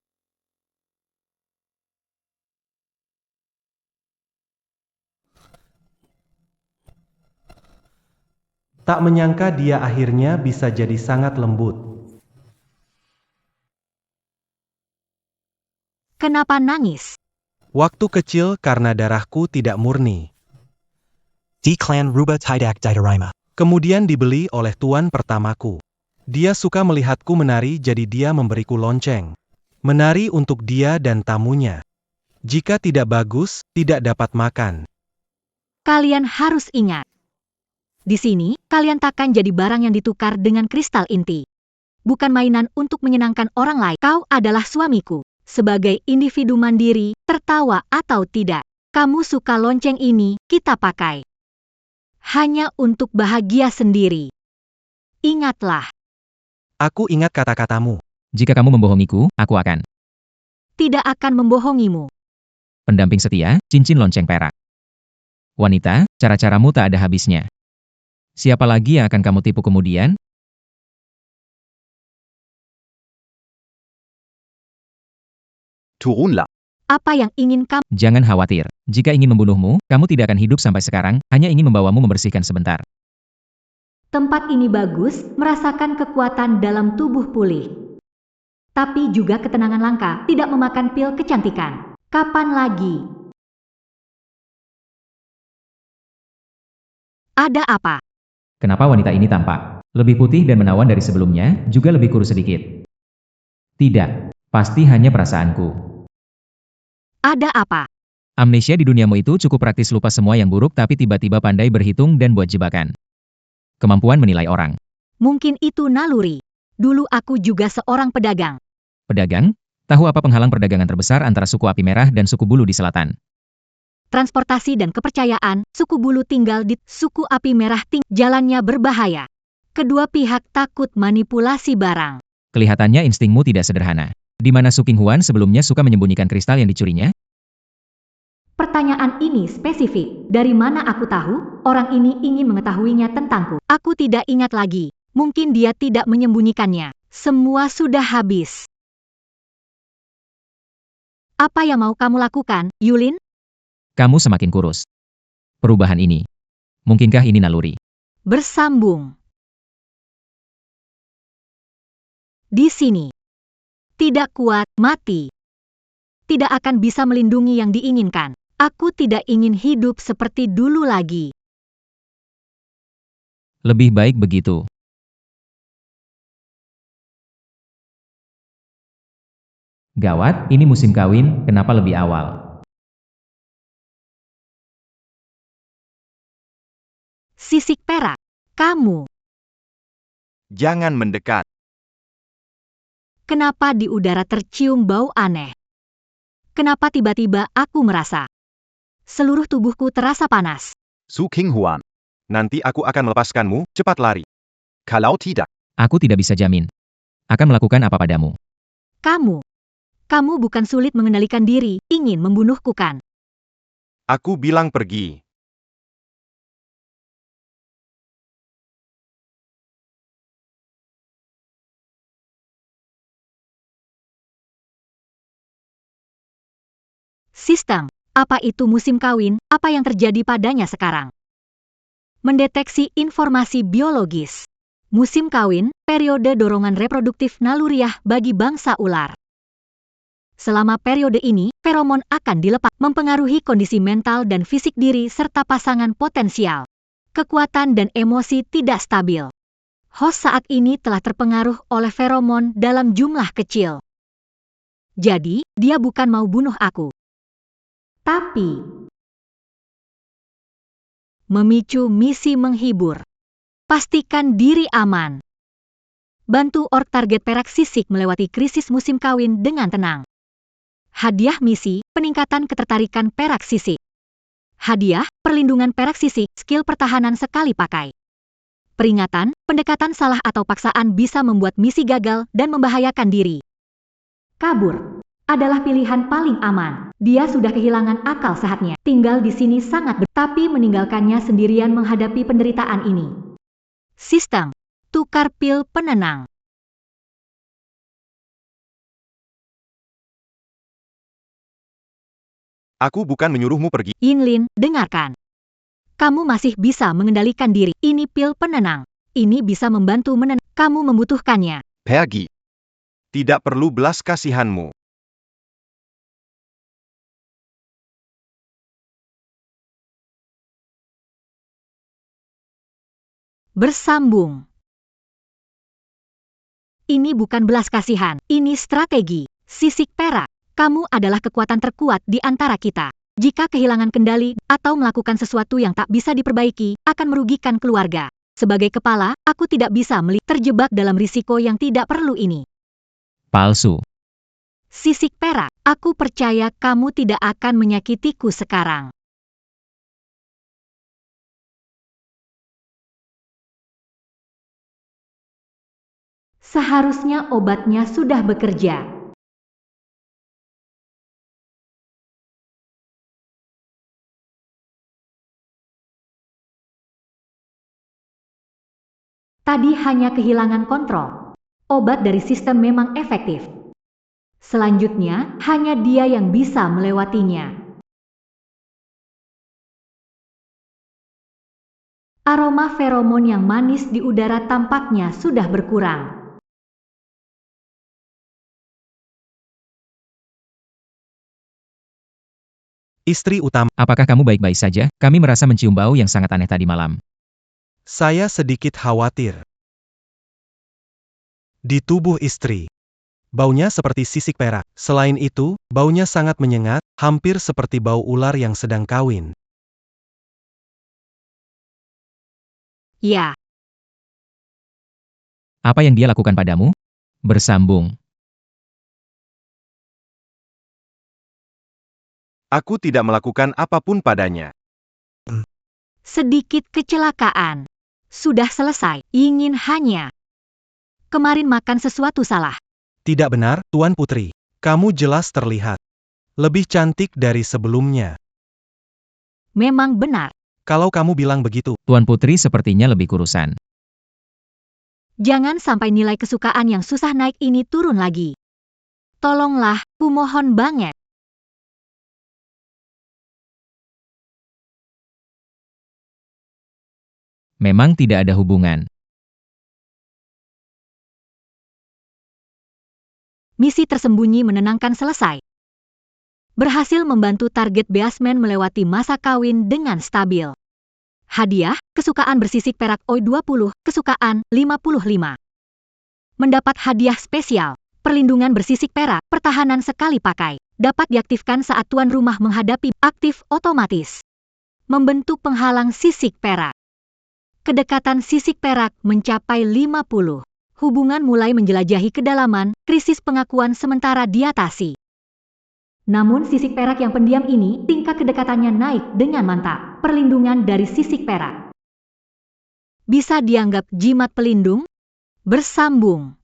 tak menyangka dia akhirnya bisa jadi sangat lembut. Kenapa nangis? Waktu kecil karena darahku tidak murni. Di clan rubah tidak diterima. Kemudian dibeli oleh tuan pertamaku. Dia suka melihatku menari, jadi dia memberiku lonceng. Menari untuk dia dan tamunya. Jika tidak bagus, tidak dapat makan. Kalian harus ingat. Di sini, kalian takkan jadi barang yang ditukar dengan kristal inti. Bukan mainan untuk menyenangkan orang lain. Kau adalah suamiku. Sebagai individu mandiri, tertawa atau tidak. Kamu suka lonceng ini, kita pakai. Hanya untuk bahagia sendiri. Ingatlah. Aku ingat kata-katamu. Jika kamu membohongiku, aku akan. Tidak akan membohongimu. Pendamping setia, cincin lonceng perak. Wanita, cara-caramu tak ada habisnya. Siapa lagi yang akan kamu tipu kemudian? Turunlah. Apa yang ingin kamu? Jangan khawatir. Jika ingin membunuhmu, kamu tidak akan hidup sampai sekarang, hanya ingin membawamu membersihkan sebentar. Tempat ini bagus, merasakan kekuatan dalam tubuh pulih. Tapi juga ketenangan langka, tidak memakan pil kecantikan. Kapan lagi? Ada apa? Kenapa wanita ini tampak lebih putih dan menawan dari sebelumnya, juga lebih kurus sedikit? Tidak, pasti hanya perasaanku. Ada apa? Amnesia di duniamu itu cukup praktis, lupa semua yang buruk tapi tiba-tiba pandai berhitung dan buat jebakan. Kemampuan menilai orang. Mungkin itu naluri. Dulu aku juga seorang pedagang. Pedagang? Tahu apa penghalang perdagangan terbesar antara suku api merah dan suku bulu di selatan? Transportasi dan kepercayaan, suku bulu tinggal di suku api merah jalannya berbahaya. Kedua pihak takut manipulasi barang. Kelihatannya instingmu tidak sederhana. Di mana Su Qinghuan sebelumnya suka menyembunyikan kristal yang dicurinya? Pertanyaan ini spesifik. Dari mana aku tahu? Orang ini ingin mengetahuinya tentangku. Aku tidak ingat lagi. Mungkin dia tidak menyembunyikannya. Semua sudah habis. Apa yang mau kamu lakukan, Yulin? Kamu semakin kurus. Perubahan ini. Mungkinkah ini naluri? Bersambung. Di sini. Tidak kuat, mati. Tidak akan bisa melindungi yang diinginkan. Aku tidak ingin hidup seperti dulu lagi. Lebih baik begitu. Gawat, ini musim kawin, kenapa lebih awal? Sisik perak, kamu. Jangan mendekat. Kenapa di udara tercium bau aneh? Kenapa tiba-tiba aku merasa seluruh tubuhku terasa panas? Su Qinghuan. Nanti aku akan melepaskanmu, cepat lari. Kalau tidak, Aku tidak bisa jamin. Akan melakukan apa padamu. Kamu bukan sulit mengendalikan diri, ingin membunuhku kan? Aku bilang pergi. Sistem, apa itu musim kawin, apa yang terjadi padanya sekarang? Mendeteksi informasi biologis. Musim kawin, periode dorongan reproduktif naluriah bagi bangsa ular. Selama periode ini, feromon akan dilepas, mempengaruhi kondisi mental dan fisik diri serta pasangan potensial. Kekuatan dan emosi tidak stabil. Host saat ini telah terpengaruh oleh feromon dalam jumlah kecil. Jadi, dia bukan mau bunuh aku. Tapi memicu misi menghibur. Pastikan diri aman. Bantu ork target perak sisik melewati krisis musim kawin dengan tenang. Hadiah misi, peningkatan ketertarikan perak sisik. Hadiah, perlindungan perak sisik, skill pertahanan sekali pakai. Peringatan, pendekatan salah atau paksaan bisa membuat misi gagal dan membahayakan diri. Kabur adalah pilihan paling aman. Dia sudah kehilangan akal sehatnya. Tinggal di sini sangat tapi meninggalkannya sendirian menghadapi penderitaan ini. Sistem, tukar pil penenang. Aku bukan menyuruhmu pergi. Yinlin, dengarkan. Kamu masih bisa mengendalikan diri. Ini pil penenang. Ini bisa membantu menenang. Kamu membutuhkannya. pergi. Tidak perlu belas kasihanmu. Bersambung. Ini bukan belas kasihan, ini strategi. Sisik perak, kamu adalah kekuatan terkuat di antara kita. Jika kehilangan kendali atau melakukan sesuatu yang tak bisa diperbaiki, akan merugikan keluarga. Sebagai kepala, aku tidak bisa terjebak dalam risiko yang tidak perlu ini. Palsu. Sisik perak, aku percaya kamu tidak akan menyakitiku sekarang. Seharusnya obatnya sudah bekerja. Tadi hanya kehilangan kontrol. Obat dari sistem memang efektif. Selanjutnya, hanya dia yang bisa melewatinya. Aroma feromon yang manis di udara tampaknya sudah berkurang. Istri utama, Apakah kamu baik-baik saja? Kami merasa mencium bau yang sangat aneh tadi malam. saya sedikit khawatir. Di tubuh istri. Baunya seperti sisik perak. Selain itu, baunya sangat menyengat, hampir seperti bau ular yang sedang kawin. Ya, Apa yang dia lakukan padamu? Bersambung. Aku tidak melakukan apapun padanya. sedikit kecelakaan. Sudah selesai. Ingin hanya kemarin makan sesuatu salah. Tidak benar, Tuan Putri. Kamu jelas terlihat lebih cantik dari sebelumnya. Memang benar. Kalau kamu bilang begitu, Tuan Putri sepertinya lebih kurusan. Jangan sampai nilai kesukaan yang susah naik ini turun lagi. Tolonglah, kumohon banget. Memang tidak ada hubungan. Misi tersembunyi menenangkan selesai. Berhasil membantu target Beasman melewati masa kawin dengan stabil. Hadiah, kesukaan bersisik perak OI20, kesukaan 55. Mendapat hadiah spesial, perlindungan bersisik perak, pertahanan sekali pakai. Dapat diaktifkan saat tuan rumah menghadapi aktif otomatis. Membentuk penghalang sisik perak. Kedekatan sisik perak mencapai 50. Hubungan mulai menjelajahi kedalaman, krisis pengakuan sementara diatasi. Namun sisik perak yang pendiam ini, tingkat kedekatannya naik dengan mantap. Perlindungan dari sisik perak. Bisa dianggap jimat pelindung? Bersambung.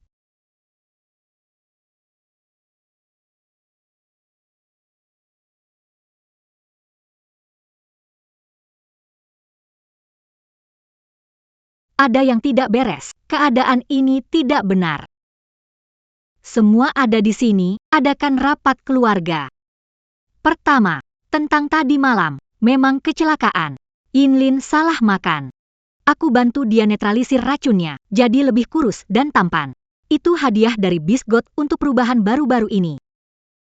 Ada yang tidak beres. Keadaan ini tidak benar. Semua ada di sini, adakan rapat keluarga. Pertama, tentang tadi malam, memang kecelakaan. Inlin salah makan. Aku bantu dia netralisir racunnya, jadi lebih kurus dan tampan. Itu hadiah dari Bisgot untuk perubahan baru-baru ini.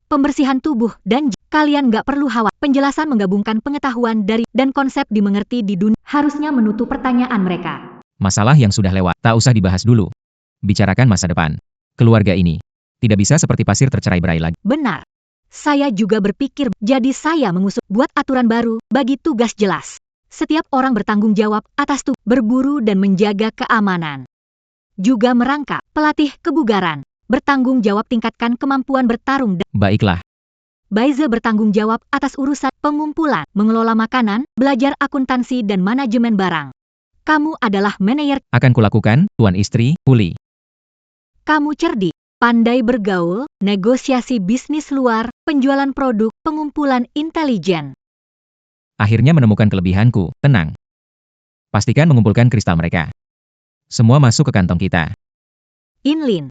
Pembersihan tubuh dan kalian nggak perlu khawatir. Penjelasan menggabungkan pengetahuan dari dan konsep dimengerti di dunia harusnya menutup pertanyaan mereka. Masalah yang sudah lewat, tak usah dibahas dulu. Bicarakan masa depan. Keluarga ini tidak bisa seperti pasir tercerai-berai lagi. Benar. Saya juga berpikir, jadi saya mengusul buat aturan baru, bagi tugas jelas. Setiap orang bertanggung jawab atas tugas, berburu dan menjaga keamanan. Juga merangkap, pelatih kebugaran, bertanggung jawab tingkatkan kemampuan bertarung dan Baiklah, Baize bertanggung jawab atas urusan pengumpulan, mengelola makanan, belajar akuntansi dan manajemen barang. Kamu adalah manajer, akan kulakukan, Tuan Istri, Puli. kamu cerdik, pandai bergaul, negosiasi bisnis luar, penjualan produk, pengumpulan intelijen. Akhirnya menemukan kelebihanku, tenang. Pastikan mengumpulkan kristal mereka. Semua masuk ke kantong kita. Inlin,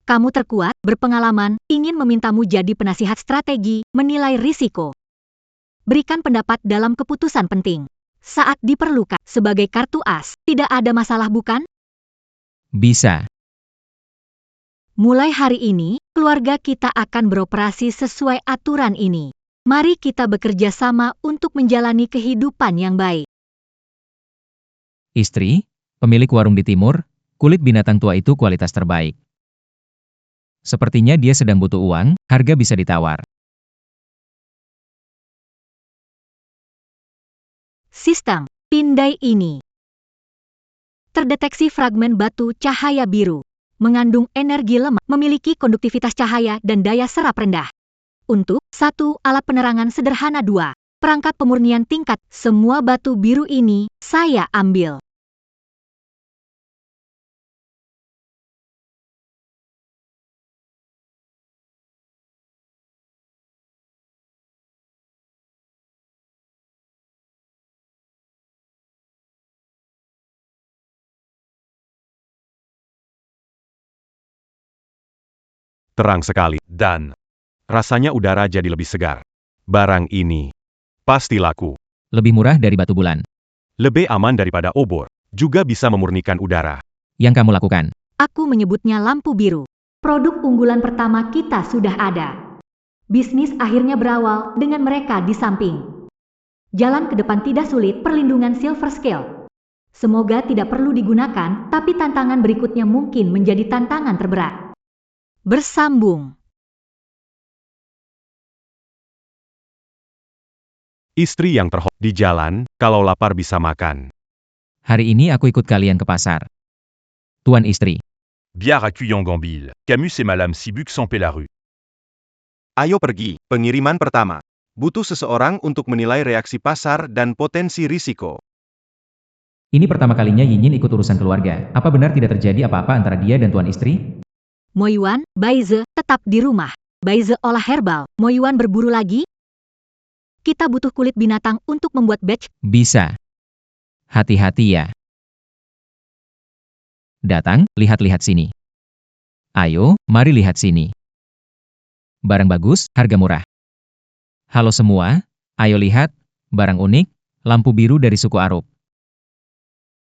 kamu terkuat, berpengalaman, ingin memintamu jadi penasihat strategi, menilai risiko. Berikan pendapat dalam keputusan penting. Saat diperlukan, sebagai kartu as, tidak ada masalah bukan? Bisa. Mulai hari ini, keluarga kita akan beroperasi sesuai aturan ini. Mari kita bekerja sama untuk menjalani kehidupan yang baik. Istri, pemilik warung di timur, kulit binatang tua itu kualitas terbaik. Sepertinya dia sedang butuh uang, harga bisa ditawar. Sistem pindai ini terdeteksi fragmen batu cahaya biru, mengandung energi lemah, memiliki konduktivitas cahaya dan daya serap rendah. Untuk 1. Alat penerangan sederhana 2. Perangkat pemurnian tingkat, semua batu biru ini saya ambil. Terang sekali. Dan, Rasanya udara jadi lebih segar. Barang ini pasti laku. Lebih murah dari batu bulan. Lebih aman daripada obor. Juga bisa memurnikan udara. Yang kamu lakukan. Aku menyebutnya lampu biru. Produk unggulan pertama kita sudah ada. Bisnis akhirnya berawal dengan mereka di samping. Jalan ke depan tidak sulit, perlindungan silver scale. Semoga tidak perlu digunakan, tapi tantangan berikutnya mungkin menjadi tantangan terberat. Bersambung. Istri yang terhormat di jalan, kalau lapar bisa makan. Hari ini aku ikut kalian ke pasar. Tuan istri. Biar accueillant Gambil, Camus et Madame Sibuk sampaient la rue. Ayo pergi. Pengiriman pertama. Butuh seseorang untuk menilai reaksi pasar dan potensi risiko. Ini pertama kalinya Yinyin ikut urusan keluarga. Apa benar tidak terjadi apa-apa antara dia dan tuan istri? Moyuan, Baize, tetap di rumah. Baize olah herbal. Moyuan berburu lagi? Kita butuh kulit binatang untuk membuat batch. Bisa. Hati-hati ya. Datang, lihat-lihat sini. Ayo, mari lihat sini. Barang bagus, harga murah. Halo semua, ayo lihat, barang unik, lampu biru dari suku Arup.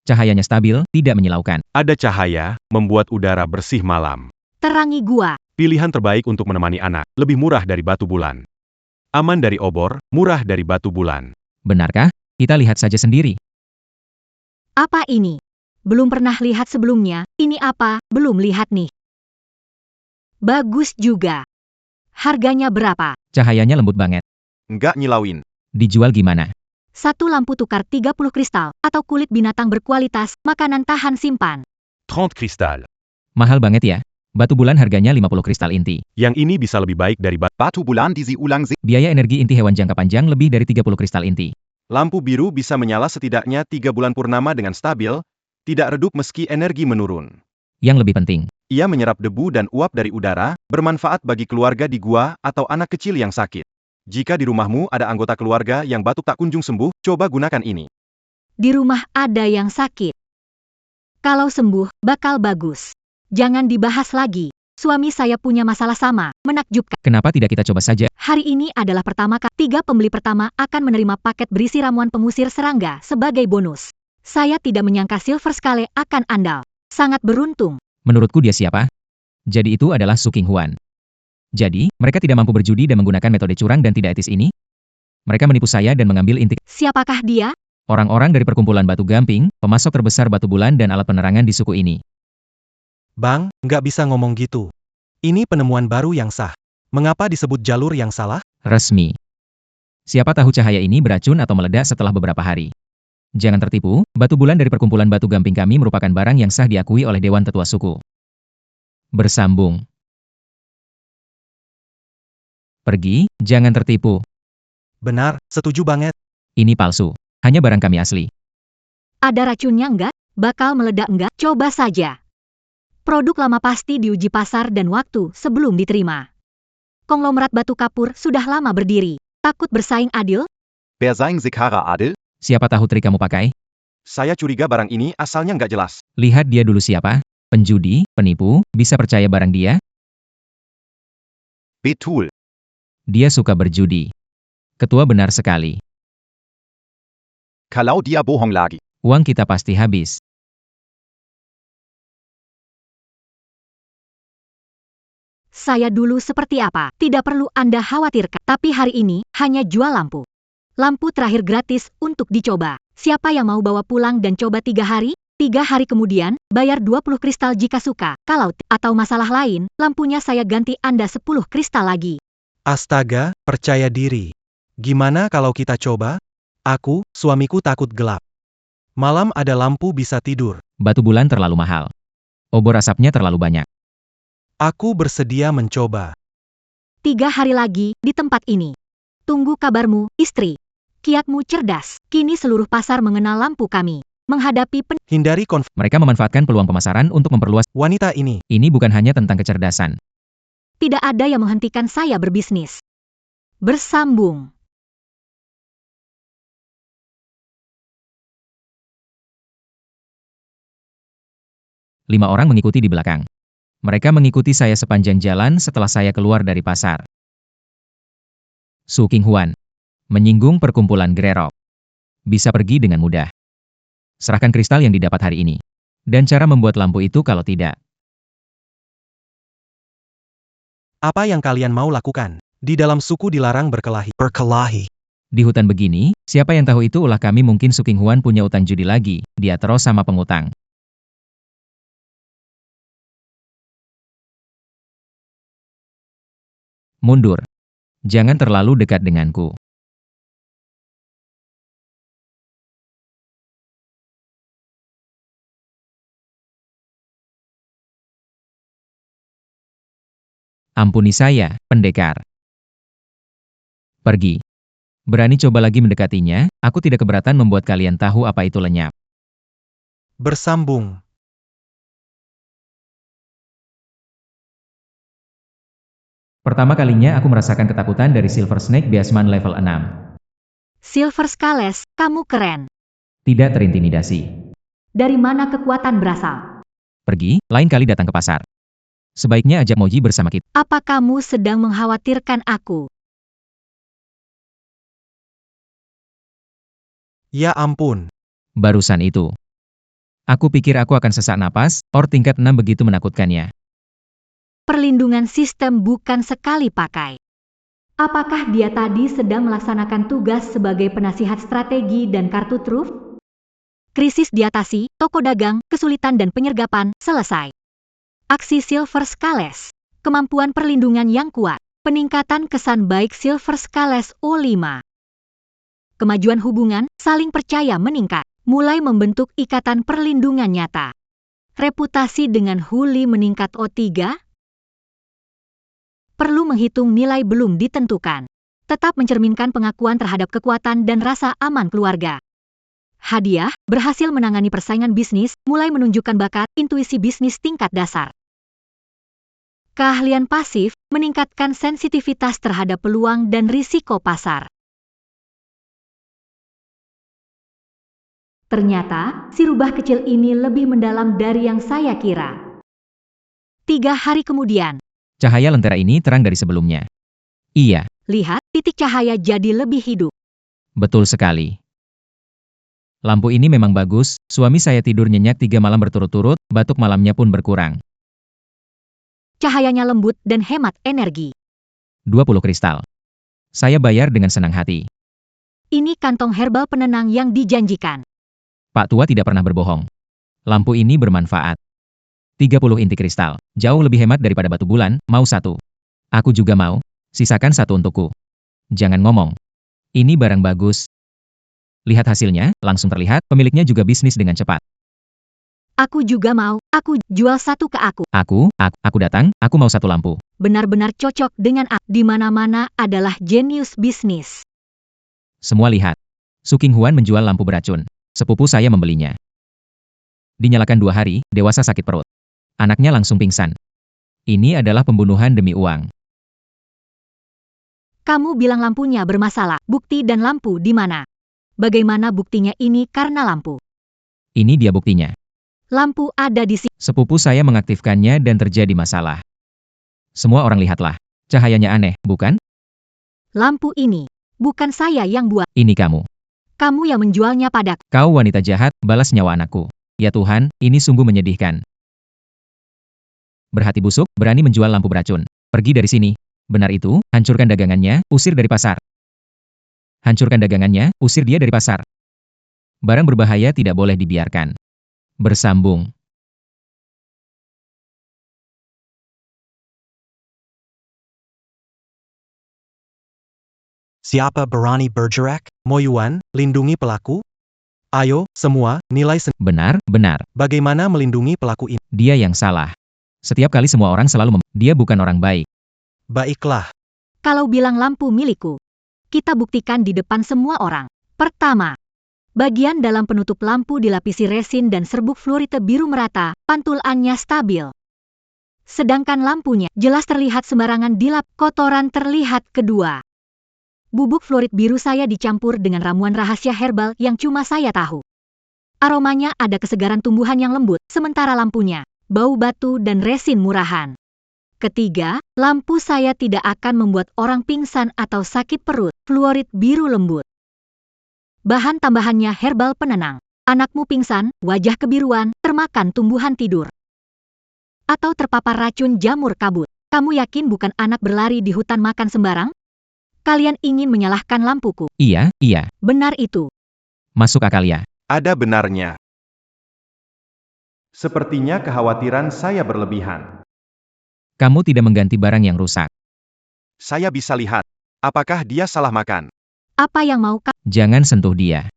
Cahayanya stabil, tidak menyilaukan. Ada cahaya, membuat udara bersih malam. Terangi gua. Pilihan terbaik untuk menemani anak, lebih murah dari batu bulan. Aman dari obor, murah dari batu bulan. Benarkah? Kita lihat saja sendiri. Apa ini? Belum pernah lihat sebelumnya, ini apa? Belum lihat nih. Bagus juga. Harganya berapa? Cahayanya lembut banget. Nggak nyilauin. Dijual gimana? Satu lampu tukar 30 kristal, atau kulit binatang berkualitas, makanan tahan simpan. 30 cristal. Mahal banget ya. Batu bulan harganya 50 kristal inti. Yang ini bisa lebih baik dari Batu bulan di ulang Biaya energi inti hewan jangka panjang lebih dari 30 kristal inti. Lampu biru bisa menyala setidaknya 3 bulan purnama dengan stabil, tidak redup meski energi menurun. Yang lebih penting, Ia menyerap debu dan uap dari udara, bermanfaat bagi keluarga di gua atau anak kecil yang sakit. Jika di rumahmu ada anggota keluarga yang batuk tak kunjung sembuh, coba gunakan ini. Di rumah ada yang sakit. Kalau sembuh, bakal bagus. Jangan dibahas lagi. Suami saya punya masalah sama, menakjubkan. kenapa tidak kita coba saja? Hari ini adalah pertama kali 3 pembeli pertama akan menerima paket berisi ramuan pengusir serangga sebagai bonus. Saya tidak menyangka Silver Scale akan andal. Sangat beruntung. Menurutku dia siapa? Jadi itu adalah Su King Huan. Jadi, mereka tidak mampu berjudi dan menggunakan metode curang dan tidak etis ini? Mereka menipu saya dan mengambil inti. Siapakah dia? Orang-orang dari perkumpulan batu gamping, pemasok terbesar batu bulan dan alat penerangan di suku ini. Bang, nggak bisa ngomong gitu. Ini penemuan baru yang sah. Mengapa disebut jalur yang salah? Resmi. Siapa tahu cahaya ini beracun atau meledak setelah beberapa hari. Jangan tertipu, batu bulan dari perkumpulan batu gamping kami merupakan barang yang sah diakui oleh Dewan Tetua Suku. Bersambung. Pergi, jangan tertipu. Benar, setuju banget. Ini palsu. Hanya barang kami asli. Ada racunnya enggak? Bakal meledak enggak? Coba saja. Produk lama pasti diuji pasar dan waktu sebelum diterima. Konglomerat batu kapur sudah lama berdiri. Takut bersaing adil? Wer sein Sekara Adel? Siapa tahu trik kamu pakai? Saya curiga barang ini asalnya nggak jelas. Lihat dia dulu siapa? Penjudi, penipu, bisa percaya barang dia? Betul. Dia suka berjudi. Ketua benar sekali. Kalau dia bohong lagi. Uang kita pasti habis. Saya dulu seperti apa? Tidak perlu Anda khawatirkan. Tapi hari ini, hanya jual lampu. Lampu terakhir gratis untuk dicoba. Siapa yang mau bawa pulang dan coba 3 hari? 3 hari kemudian, bayar 20 kristal jika suka. Kalau atau masalah lain, lampunya saya ganti Anda 10 kristal lagi. Astaga, percaya diri. Gimana kalau kita coba? Aku, suamiku takut gelap. Malam ada lampu bisa tidur. Batu bulan terlalu mahal. Obor asapnya terlalu banyak. Aku bersedia mencoba. 3 hari lagi, di tempat ini. Tunggu kabarmu, istri. Kiatmu cerdas. Kini seluruh pasar mengenal lampu kami. Menghadapi Hindari konflik. Mereka memanfaatkan peluang pemasaran untuk memperluas. Wanita ini. Ini bukan hanya tentang kecerdasan. tidak ada yang menghentikan saya berbisnis. Bersambung. Lima orang mengikuti di belakang. Mereka mengikuti saya sepanjang jalan setelah saya keluar dari pasar. Su Qinghuan. Menyinggung perkumpulan Grerok. Bisa pergi dengan mudah. Serahkan kristal yang didapat hari ini. Dan cara membuat lampu itu kalau tidak. Apa yang kalian mau lakukan? Di dalam suku dilarang berkelahi. Berkelahi. Di hutan begini, siapa yang tahu itu ulah kami mungkin Su Qinghuan punya utang judi lagi, dia terus sama pengutang. Mundur. Jangan terlalu dekat denganku. Ampuni saya, pendekar. Pergi. Berani coba lagi mendekatinya, aku tidak keberatan membuat kalian tahu apa itu lenyap. Bersambung. Pertama kalinya aku merasakan ketakutan dari Silver Snake Biasman level 6. Silver Scales, kamu keren. Tidak terintimidasi. Dari mana kekuatan berasal? Pergi, lain kali datang ke pasar. Sebaiknya ajak Moji bersama kita. Apa kamu sedang mengkhawatirkan aku? Ya ampun. Barusan itu. Aku pikir aku akan sesak napas, or tingkat 6 begitu menakutkannya. Perlindungan sistem bukan sekali pakai. Apakah dia tadi sedang melaksanakan tugas sebagai penasihat strategi dan kartu truf? Krisis diatasi, toko dagang, kesulitan dan penyergapan, selesai. Aksi Silver Scales. Kemampuan perlindungan yang kuat. Peningkatan kesan baik Silver Scales O5. Kemajuan hubungan, saling percaya meningkat. Mulai membentuk ikatan perlindungan nyata. Reputasi dengan Huli meningkat O3. Perlu menghitung nilai belum ditentukan. Tetap mencerminkan pengakuan terhadap kekuatan dan rasa aman keluarga. Hadiah, berhasil menangani persaingan bisnis, mulai menunjukkan bakat, intuisi bisnis tingkat dasar. Keahlian pasif, meningkatkan sensitivitas terhadap peluang dan risiko pasar. Ternyata, si rubah kecil ini lebih mendalam dari yang saya kira. 3 hari kemudian. Cahaya lentera ini terang dari sebelumnya. Iya, Lihat, titik cahaya jadi lebih hidup. betul sekali. Lampu ini memang bagus, suami saya tidur nyenyak 3 malam berturut-turut, batuk malamnya pun berkurang. Cahayanya lembut dan hemat energi. 20 kristal. Saya bayar dengan senang hati. Ini kantong herbal penenang yang dijanjikan. Pak Tua tidak pernah berbohong. Lampu ini bermanfaat. 30 inti kristal. Jauh lebih hemat daripada batu bulan, mau 1. Aku juga mau. Sisakan 1 untukku. Jangan ngomong. Ini barang bagus. Lihat hasilnya, langsung terlihat, pemiliknya juga bisnis dengan cepat. Aku juga mau, aku jual 1 ke aku. Aku datang, aku mau 1 lampu. Benar-benar cocok dengan aku. Di mana-mana adalah jenius bisnis. Semua lihat. Su Qinghuan menjual lampu beracun. Sepupu saya membelinya. Dinyalakan 2 hari, dewasa sakit perut. Anaknya langsung pingsan. Ini adalah pembunuhan demi uang. Kamu bilang lampunya bermasalah. Bukti dan lampu di mana? Bagaimana buktinya ini karena lampu? Ini dia buktinya. Lampu ada di sini. Sepupu saya mengaktifkannya dan terjadi masalah. Semua orang lihatlah. Cahayanya aneh, bukan? Lampu ini. Bukan saya yang buat. Ini kamu. Kamu yang menjualnya padaku. Kau wanita jahat, balas nyawa anakku. Ya Tuhan, ini sungguh menyedihkan. Berhati busuk, berani menjual lampu beracun. Pergi dari sini. Benar itu, hancurkan dagangannya, usir dari pasar. Hancurkan dagangannya, usir dia dari pasar. Barang berbahaya tidak boleh dibiarkan. Bersambung. Siapa berani bergerak? Mo Yuan, lindungi pelaku? Ayo, semua, nilai Benar, benar. bagaimana melindungi pelaku ini. Dia yang salah. Setiap kali semua orang selalu dia bukan orang baik. Baiklah. Kalau bilang lampu milikku, kita buktikan di depan semua orang. Pertama, bagian dalam penutup lampu dilapisi resin dan serbuk fluorite biru merata, pantulannya stabil. Sedangkan lampunya jelas terlihat sembarangan dilap, kotoran terlihat. Kedua, bubuk fluorit biru saya dicampur dengan ramuan rahasia herbal yang cuma saya tahu. Aromanya ada kesegaran tumbuhan yang lembut, sementara lampunya bau batu dan resin murahan. Ketiga, lampu saya tidak akan membuat orang pingsan atau sakit perut. Fluorid biru lembut. Bahan tambahannya herbal penenang. Anakmu pingsan, wajah kebiruan, termakan tumbuhan tidur. Atau terpapar racun jamur kabut. Kamu yakin bukan anak berlari di hutan makan sembarang? Kalian ingin menyalahkan lampuku. Iya, iya. Benar itu. Masuk akal ya. Ada benarnya. Sepertinya kekhawatiran saya berlebihan. Kamu tidak mengganti barang yang rusak. Saya bisa lihat. Apakah dia salah makan? Apa yang mau kamu? Jangan sentuh dia.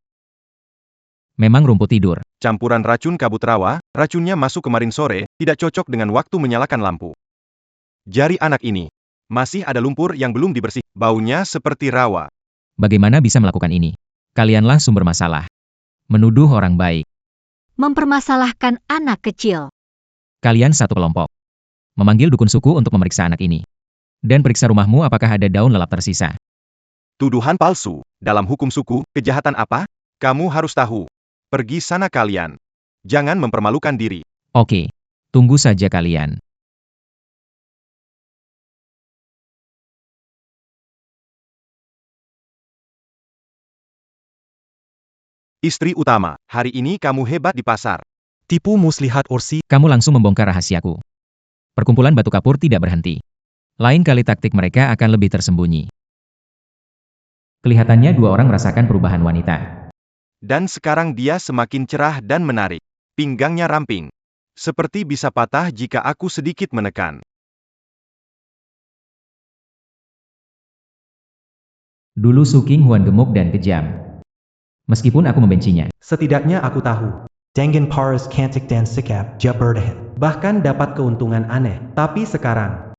Memang rumput tidur. Campuran racun kabut rawa, racunnya masuk kemarin sore, tidak cocok dengan waktu menyalakan lampu. Jari anak ini. Masih ada lumpur yang belum dibersih. Baunya seperti rawa. Bagaimana bisa melakukan ini? Kalianlah sumber masalah. Menuduh orang baik. Mempermasalahkan anak kecil. Kalian satu kelompok. Memanggil dukun suku untuk memeriksa anak ini. Dan periksa rumahmu apakah ada daun lelap tersisa. Tuduhan palsu. Dalam hukum suku, kejahatan apa? Kamu harus tahu. Pergi sana kalian. Jangan mempermalukan diri. Oke. Tunggu saja kalian. Istri utama, hari ini kamu hebat di pasar. Tipu muslihat Ursi. Kamu langsung membongkar rahasiaku. Perkumpulan batu kapur tidak berhenti. Lain kali taktik mereka akan lebih tersembunyi. Kelihatannya dua orang merasakan perubahan wanita. Dan sekarang dia semakin cerah dan menarik. Pinggangnya ramping. Seperti bisa patah jika aku sedikit menekan. Dulu Su Qinghuan gemuk dan kejam. Meskipun aku membencinya. Setidaknya aku tahu. Dengan paras cantik dan sikap jabberdahan. Bahkan dapat keuntungan aneh. Tapi sekarang,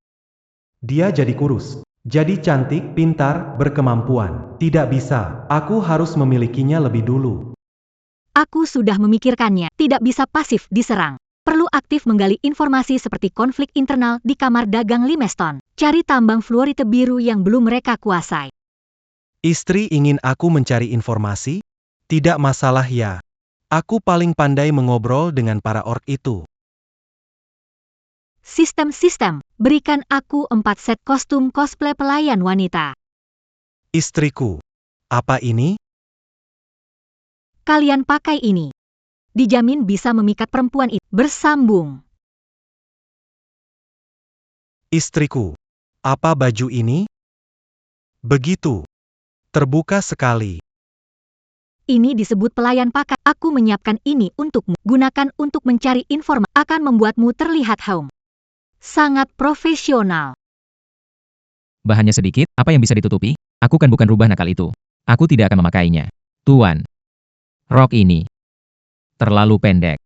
dia jadi kurus. Jadi cantik, pintar, berkemampuan. Tidak bisa. Aku harus memilikinya lebih dulu. Aku sudah memikirkannya. Tidak bisa pasif diserang. Perlu aktif menggali informasi seperti konflik internal di kamar dagang Limeston. Cari tambang fluorite biru yang belum mereka kuasai. Istri ingin aku mencari informasi? Tidak masalah ya. Aku paling pandai mengobrol dengan para orc itu. Sistem, berikan aku 4 set kostum cosplay pelayan wanita. Istriku. Apa ini? Kalian pakai ini. Dijamin bisa memikat perempuan itu. Bersambung. Istriku. Apa baju ini? Begitu. Terbuka sekali. Ini disebut pelayan pakai. Aku menyiapkan ini untukmu. Gunakan untuk mencari informasi. Akan membuatmu terlihat haum. Sangat profesional. Bahannya sedikit, apa yang bisa ditutupi? Aku kan bukan rubah nakal itu. Aku tidak akan memakainya. Tuan. Rok ini terlalu pendek.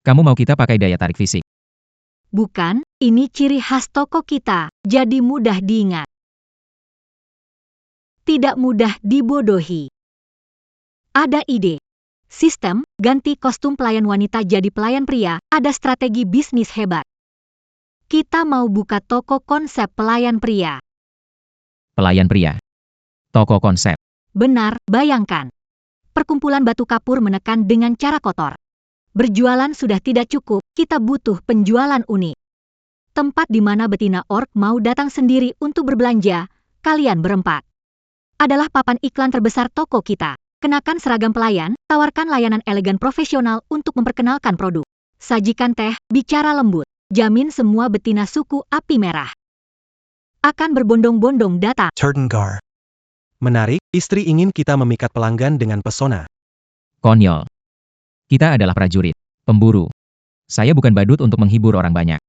Kamu mau kita pakai daya tarik fisik? Bukan, ini ciri khas toko kita. Jadi mudah diingat. Tidak mudah dibodohi. Ada ide. Sistem, ganti kostum pelayan wanita jadi pelayan pria, ada strategi bisnis hebat. Kita mau buka toko konsep pelayan pria. Pelayan pria. Toko konsep. Benar, bayangkan. Perkumpulan batu kapur menekan dengan cara kotor. Berjualan sudah tidak cukup, kita butuh penjualan unik. Tempat di mana betina orc mau datang sendiri untuk berbelanja, kalian berempat. Adalah papan iklan terbesar toko kita. Kenakan seragam pelayan, tawarkan layanan elegan profesional untuk memperkenalkan produk. Sajikan teh, bicara lembut. Jamin semua betina suku api merah akan berbondong-bondong datang. Turdengar. Menarik, istri ingin kita memikat pelanggan dengan pesona. Konyol. Kita adalah prajurit, pemburu. Saya bukan badut untuk menghibur orang banyak.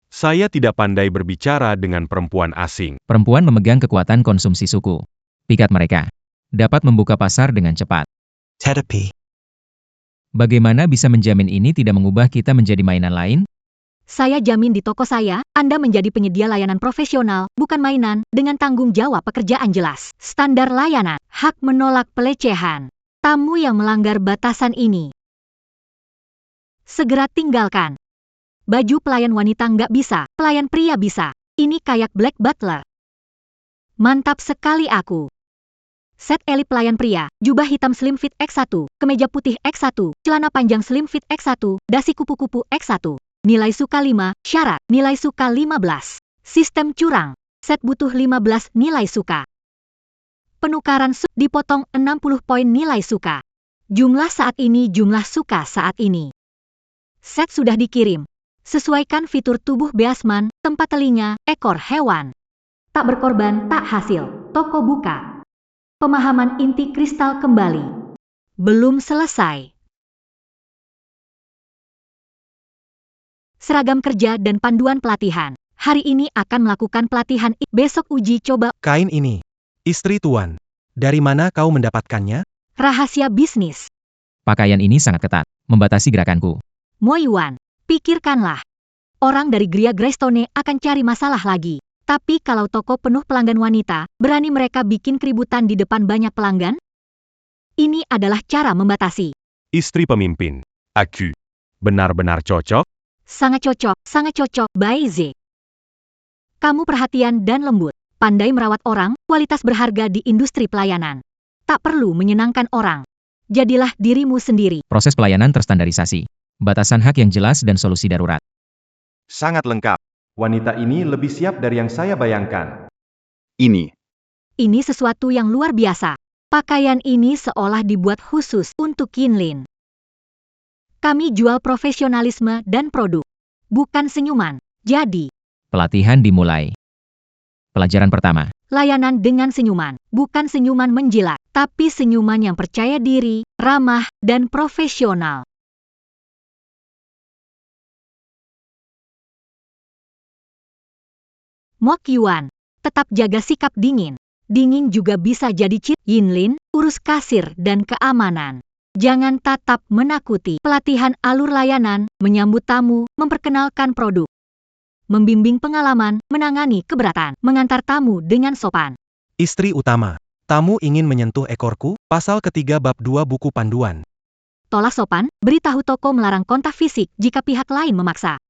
Saya tidak pandai berbicara dengan perempuan asing. Perempuan memegang kekuatan konsumsi suku. Pikat mereka dapat membuka pasar dengan cepat. Tetapi, Bagaimana bisa menjamin ini tidak mengubah kita menjadi mainan lain? Saya jamin di toko saya, Anda menjadi penyedia layanan profesional, bukan mainan, dengan tanggung jawab pekerjaan jelas. Standar layanan, hak menolak pelecehan. Tamu yang melanggar batasan ini segera tinggalkan. Baju pelayan wanita nggak bisa, pelayan pria bisa. Ini kayak Black Butler. Mantap sekali aku. Set elit pelayan pria, jubah hitam slim fit X1, kemeja putih X1, celana panjang slim fit X1, dasi kupu-kupu X1. Nilai suka 5, syarat, nilai suka 15. Sistem curang, set butuh 15 nilai suka. Penukaran dipotong 60 poin nilai suka. Jumlah saat ini jumlah suka saat ini. Set sudah dikirim. Sesuaikan fitur tubuh Beasman, tempat telinga, ekor hewan. Tak berkorban, tak hasil. Toko buka. Pemahaman inti kristal kembali. Belum selesai. Seragam kerja dan panduan pelatihan. Hari ini akan melakukan pelatihan, besok uji coba. Kain ini. Istri tuan. Dari mana kau mendapatkannya? Rahasia bisnis. Pakaian ini sangat ketat, membatasi gerakanku. Mo Yuan, pikirkanlah. Orang dari Gria Greystone akan cari masalah lagi. Tapi kalau toko penuh pelanggan wanita, berani mereka bikin keributan di depan banyak pelanggan? Ini adalah cara membatasi. Istri pemimpin. Aku. Benar-benar cocok? Sangat cocok, Baize. Kamu perhatian dan lembut, pandai merawat orang, kualitas berharga di industri pelayanan. Tak perlu menyenangkan orang. Jadilah dirimu sendiri. Proses pelayanan terstandarisasi. Batasan hak yang jelas dan solusi darurat. Sangat lengkap. Wanita ini lebih siap dari yang saya bayangkan. Ini. Ini sesuatu yang luar biasa. Pakaian ini seolah dibuat khusus untuk Yinlin. Kami jual profesionalisme dan produk, bukan senyuman. Jadi, Pelatihan dimulai. Pelajaran pertama. layanan dengan senyuman, bukan senyuman menjilat, tapi senyuman yang percaya diri, ramah, dan profesional. Mok Yuan, tetap jaga sikap dingin. Dingin juga bisa jadi cheat. Yinlin, urus kasir dan keamanan. Jangan tatap menakuti. Pelatihan alur layanan, menyambut tamu, memperkenalkan produk. Membimbing pengalaman, menangani keberatan, mengantar tamu dengan sopan. Istri utama. Tamu ingin menyentuh ekorku, pasal ketiga bab 2 buku panduan. Tolak sopan, beritahu toko melarang kontak fisik jika pihak lain memaksa.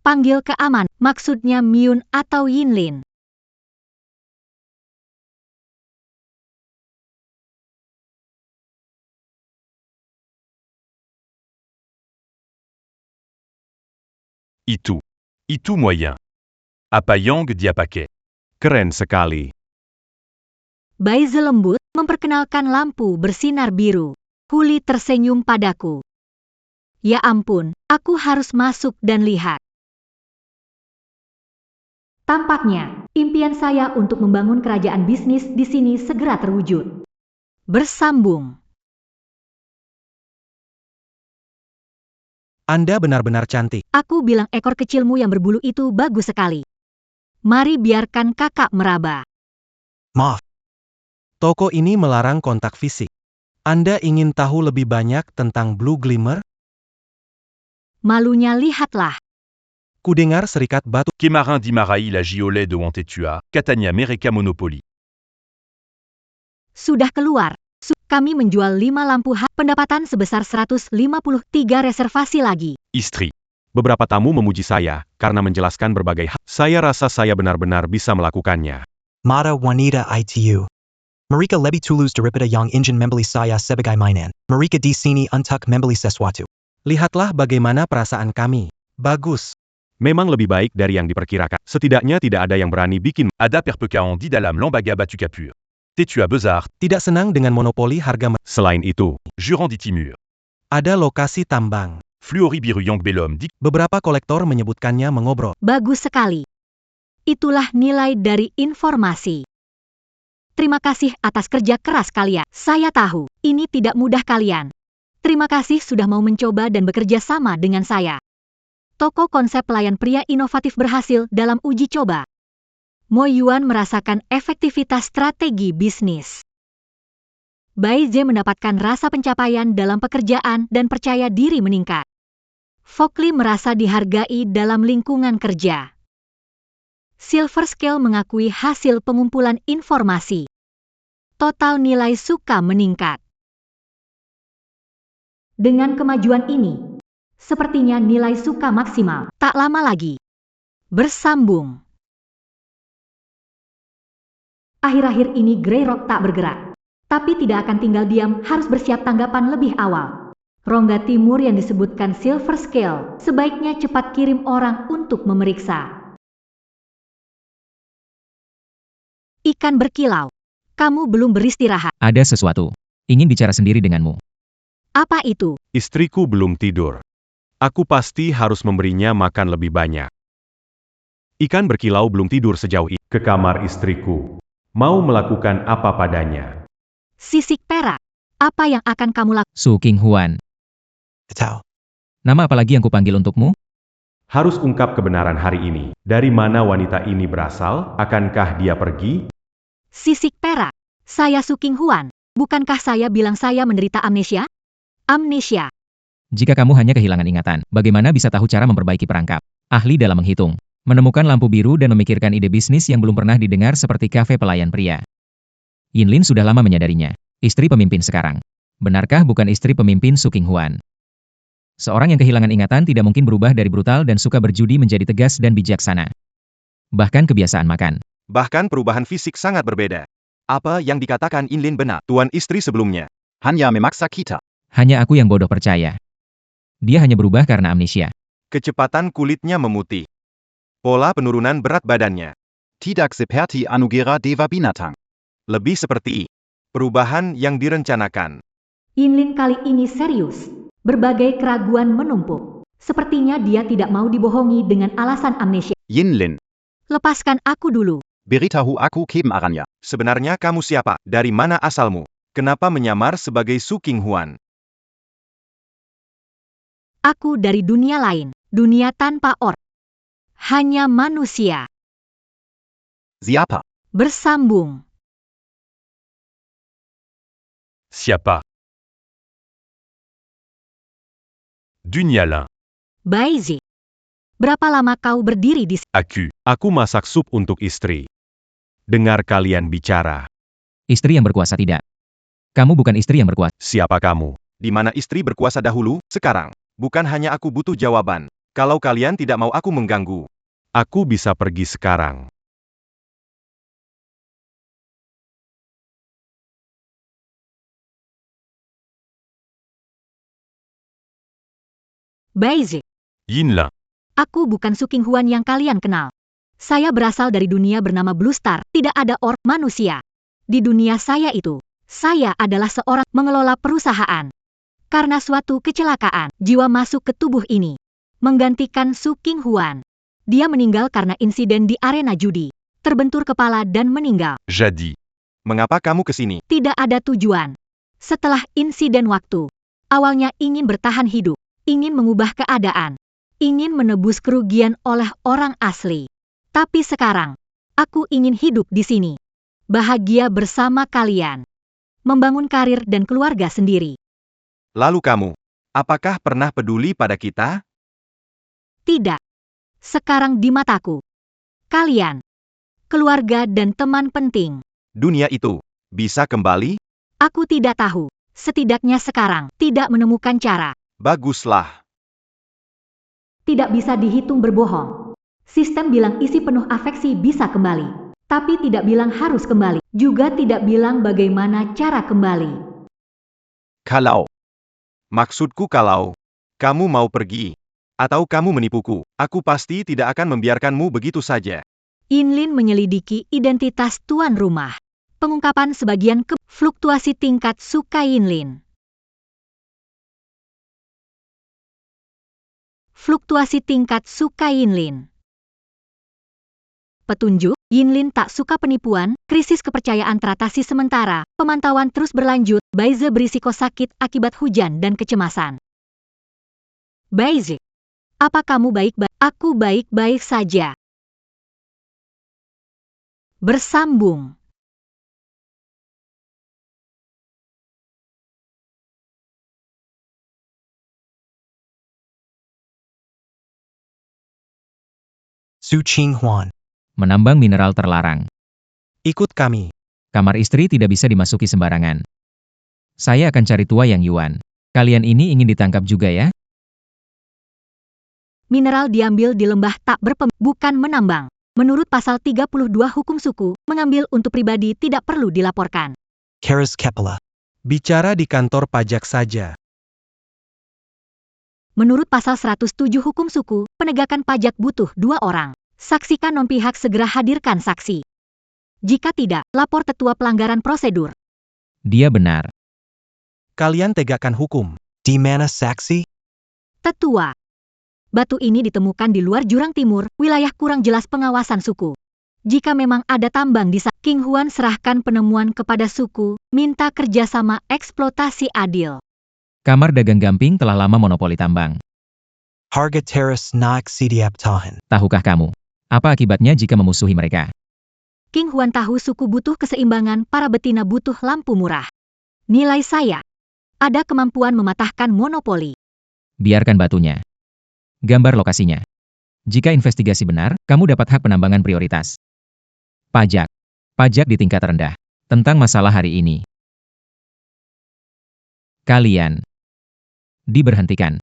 Panggil ke aman, maksudnya Myun atau Yinlin. Itu. Itu moyen. Apa Yang dia pakai. Keren sekali. Baize lembut, memperkenalkan lampu bersinar biru. Huli tersenyum padaku. Ya ampun, aku harus masuk dan lihat. Tampaknya, impian saya untuk membangun kerajaan bisnis di sini segera terwujud. Bersambung. Anda benar-benar cantik. Aku bilang ekor kecilmu yang berbulu itu bagus sekali. Mari biarkan kakak meraba. Moth. Toko ini melarang kontak fisik. Anda ingin tahu lebih banyak tentang Blue Glimmer? Malunya lihatlah. Kudengar Serikat Batu. Kemarin Dimaraï la Giolet de Wantetua, Catania Mereka Monopoly. Sudah keluar. Kami menjual 5 lampu pendapatan sebesar 153 reservasi lagi. Istri. Beberapa tamu memuji saya, karena menjelaskan berbagai hal. Saya rasa saya benar-benar bisa melakukannya. Mata wanita itu. Mereka lebih tulus daripada yang ingin membeli saya sebagai mainan. Mereka di sini untuk membeli sesuatu. Lihatlah bagaimana perasaan kami. Bagus. Memang lebih baik dari yang diperkirakan. Setidaknya tidak ada yang berani bikin. Ada perpecaon di dalam lembaga batu kapur. Tetua Bezard, Tidak senang dengan monopoli harga. Selain itu, Jurand di Timur. Ada lokasi tambang. Fluoribiru Yang Belum di Beberapa kolektor menyebutkannya mengobrol. Bagus sekali. Itulah nilai dari informasi. Terima kasih atas kerja keras kalian. Saya tahu, ini tidak mudah kalian. Terima kasih sudah mau mencoba dan bekerja sama dengan saya. Toko konsep pelayan pria inovatif berhasil dalam uji coba. Mo Yuan merasakan efektivitas strategi bisnis. Baize mendapatkan rasa pencapaian dalam pekerjaan dan percaya diri meningkat. Fokli merasa dihargai dalam lingkungan kerja. Silver Scale mengakui hasil pengumpulan informasi. Total nilai suka meningkat. Dengan kemajuan ini, sepertinya nilai suka maksimal. Tak lama lagi. Bersambung. Akhir-akhir ini Grey Rock tak bergerak. Tapi tidak akan tinggal diam, harus bersiap tanggapan lebih awal. Rongga timur yang disebutkan Silver Scale, sebaiknya cepat kirim orang untuk memeriksa. Ikan berkilau. Kamu belum beristirahat. Ada sesuatu. Ingin bicara sendiri denganmu. Apa itu? Istriku belum tidur. Aku pasti harus memberinya makan lebih banyak. Ikan berkilau belum tidur sejauh ini. Ke kamar istriku. Mau melakukan apa padanya. Sisik perak. Apa yang akan kamu lakukan? Su King Huan. Tao. Nama apa lagi yang kupanggil untukmu? Harus ungkap kebenaran hari ini. Dari mana wanita ini berasal? Akankah dia pergi? Sisik perak. Saya Su King Huan. Bukankah saya bilang saya menderita amnesia? Amnesia. Jika kamu hanya kehilangan ingatan, bagaimana bisa tahu cara memperbaiki perangkap? Ahli dalam menghitung. Menemukan lampu biru dan memikirkan ide bisnis yang belum pernah didengar seperti kafe pelayan pria. Yinlin sudah lama menyadarinya. Istri pemimpin sekarang. Benarkah bukan istri pemimpin Su King Huan? Seorang yang kehilangan ingatan tidak mungkin berubah dari brutal dan suka berjudi menjadi tegas dan bijaksana. Bahkan kebiasaan makan. Bahkan perubahan fisik sangat berbeda. Apa yang dikatakan Yinlin benar, tuan istri sebelumnya. Hanya memaksa kita. Hanya aku yang bodoh percaya. Dia hanya berubah karena amnesia. Kecepatan kulitnya memutih. Pola penurunan berat badannya. Tidak seperti Anugerah Dewa Binatang. Lebih seperti perubahan yang direncanakan. Yinlin kali ini serius. Berbagai keraguan menumpuk. Sepertinya dia tidak mau dibohongi dengan alasan amnesia. Yinlin. Lepaskan aku dulu. Beritahu aku kebenarannya. Sebenarnya kamu siapa? Dari mana asalmu? Kenapa menyamar sebagai Su King Huan? Aku dari dunia lain. Dunia tanpa orc. Hanya manusia. Siapa? Bersambung. Siapa? Dunyalin. Baizi. Berapa lama kau berdiri di sini? Aku masak sup untuk istri. Dengar kalian bicara. Istri yang berkuasa tidak. Kamu bukan istri yang berkuasa. Siapa kamu? Di mana istri berkuasa dahulu, sekarang? Bukan hanya aku butuh jawaban. Kalau kalian tidak mau aku mengganggu. Aku bisa pergi sekarang. Baizi. Yinlin. Aku bukan Su King Huan yang kalian kenal. Saya berasal dari dunia bernama Blue Star. Tidak ada orc manusia. Di dunia saya itu, saya adalah seorang mengelola perusahaan. Karena suatu kecelakaan, jiwa masuk ke tubuh ini. Menggantikan Su King Huan. Dia meninggal karena insiden di arena judi. Terbentur kepala dan meninggal. Jadi. Mengapa kamu ke sini? Tidak ada tujuan. Setelah insiden waktu, awalnya ingin bertahan hidup. Ingin mengubah keadaan. Ingin menebus kerugian oleh orang asli. Tapi sekarang, aku ingin hidup di sini. Bahagia bersama kalian. Membangun karir dan keluarga sendiri. Lalu kamu, apakah pernah peduli pada kita? Tidak. Sekarang di mataku. Kalian, keluarga dan teman penting. Dunia itu, bisa kembali? Aku tidak tahu. Setidaknya sekarang, tidak menemukan cara. Baguslah. Tidak bisa dihitung berbohong. Sistem bilang isi penuh afeksi bisa kembali. Tapi tidak bilang harus kembali. Juga tidak bilang bagaimana cara kembali. Kalau. Maksudku kalau kamu mau pergi, atau kamu menipuku, aku pasti tidak akan membiarkanmu begitu saja. Yinlin menyelidiki identitas tuan rumah. Pengungkapan sebagian fluktuasi tingkat suka Yinlin. Fluktuasi tingkat suka Yinlin. Petunjuk, Yinlin tak suka penipuan, krisis kepercayaan teratasi sementara, pemantauan terus berlanjut, Baize berisiko sakit akibat hujan dan kecemasan. Baize, apa kamu baik-baik? Aku baik-baik saja. Bersambung. Su King Huan. Menambang mineral terlarang. Ikut kami. Kamar istri tidak bisa dimasuki sembarangan. Saya akan cari tua yang Yuan. Kalian ini ingin ditangkap juga ya? Mineral diambil di lembah tak bukan menambang. Menurut pasal 32 hukum suku, mengambil untuk pribadi tidak perlu dilaporkan. Karas Kepala. Bicara di kantor pajak saja. Menurut pasal 107 Hukum Suku, penegakan pajak butuh 2 orang. Saksikan non-pihak segera hadirkan saksi. Jika tidak, lapor tetua pelanggaran prosedur. Dia benar. Kalian tegakkan hukum. Di mana saksi? Tetua. Batu ini ditemukan di luar jurang timur, wilayah kurang jelas pengawasan suku. Jika memang ada tambang di sana, King Huan serahkan penemuan kepada suku, minta kerjasama eksploitasi adil. Kamar Dagang Gamping telah lama monopoli tambang. Harga teras naik setiap tahun. Tahukah kamu? Apa akibatnya jika memusuhi mereka? King Huan tahu suku butuh keseimbangan, para betina butuh lampu murah. Nilai saya. Ada kemampuan mematahkan monopoli. Biarkan batunya. Gambar lokasinya. Jika investigasi benar, kamu dapat hak penambangan prioritas. Pajak. Pajak di tingkat rendah. Tentang masalah hari ini. Kalian diberhentikan.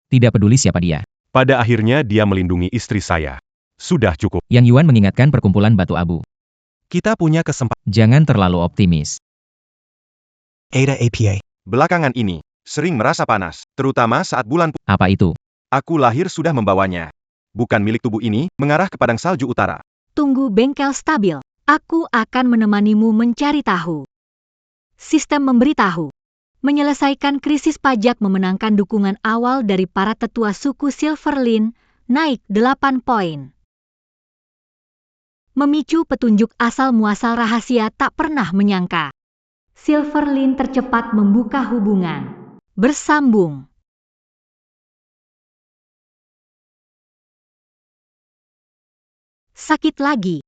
Tidak peduli siapa dia. Pada akhirnya dia melindungi istri saya. Sudah cukup. Yang Yuan mengingatkan perkumpulan batu abu. Kita punya kesempatan. Jangan terlalu optimis. Ada APA. Belakangan ini, sering merasa panas, terutama saat bulan Apa itu? Aku lahir sudah membawanya. Bukan milik tubuh ini, mengarah ke padang salju utara. Tunggu bengkel stabil. Aku akan menemanimu mencari tahu. Sistem memberitahu. Menyelesaikan krisis pajak memenangkan dukungan awal dari para tetua suku Silverlin, naik 8 poin. Memicu petunjuk asal-muasal rahasia tak pernah menyangka. Silverlin tercepat membuka hubungan. Bersambung. Sakit lagi.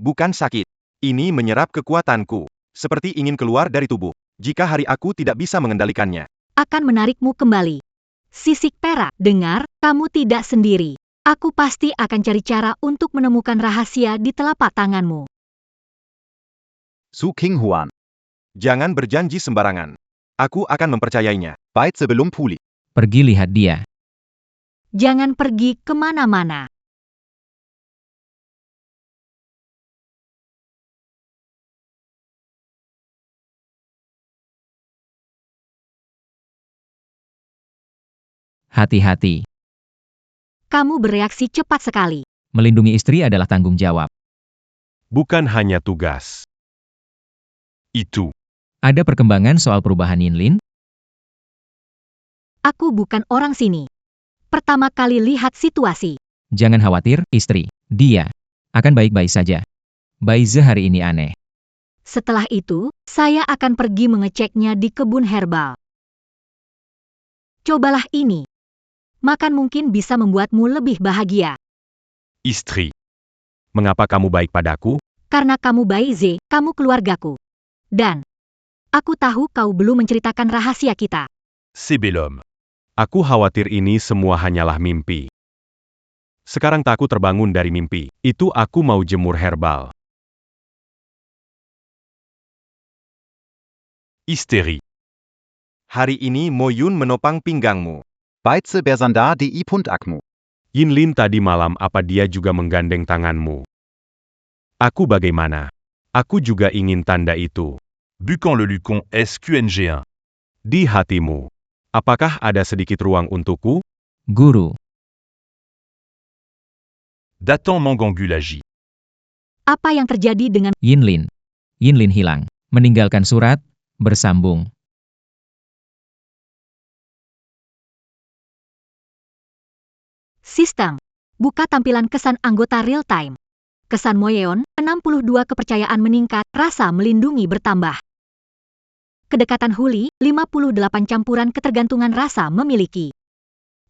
Bukan sakit. Ini menyerap kekuatanku. Seperti ingin keluar dari tubuh. Jika hari aku tidak bisa mengendalikannya. Akan menarikmu kembali. Sisik perak, dengar, kamu tidak sendiri. Aku pasti akan cari cara untuk menemukan rahasia di telapak tanganmu. Zu King Huan. Jangan berjanji sembarangan. Aku akan mempercayainya. Weit sebelum pulih. Pergi lihat dia. Jangan pergi kemana-mana. Hati-hati. Kamu bereaksi cepat sekali. Melindungi istri adalah tanggung jawab. Bukan hanya tugas. Itu. Ada perkembangan soal perubahan Yinlin? Aku bukan orang sini. Pertama kali lihat situasi. Jangan khawatir, istri. Dia akan baik-baik saja. Baize hari ini aneh. Setelah itu, saya akan pergi mengeceknya di kebun herbal. Cobalah ini. Makan mungkin bisa membuatmu lebih bahagia. Istri. Mengapa kamu baik padaku? Karena kamu Baize, kamu keluargaku. Dan aku tahu kau belum menceritakan rahasia kita. C'est bel homme. Aku khawatir ini semua hanyalah mimpi. Sekarang takut terbangun dari mimpi. Itu aku mau jemur herbal. Hystérie. Hari ini Mo Yun menopang pinggangmu. Beize bersandar di Ipund Akmu. Yinlin tadi malam apa dia juga menggandeng tanganmu? Aku bagaimana? Aku juga ingin tanda itu. Bucan le Lucon SQNG1. Di hatimu. Apakah ada sedikit ruang untukku? Guru. Datang Mangangulagi. Apa yang terjadi dengan Yinlin. Yinlin hilang. Meninggalkan surat. Bersambung. sistem? Buka tampilan kesan anggota real-time. Kesan Moyeon, 62 kepercayaan meningkat, rasa melindungi bertambah. Kedekatan Huli, 58 campuran ketergantungan rasa memiliki.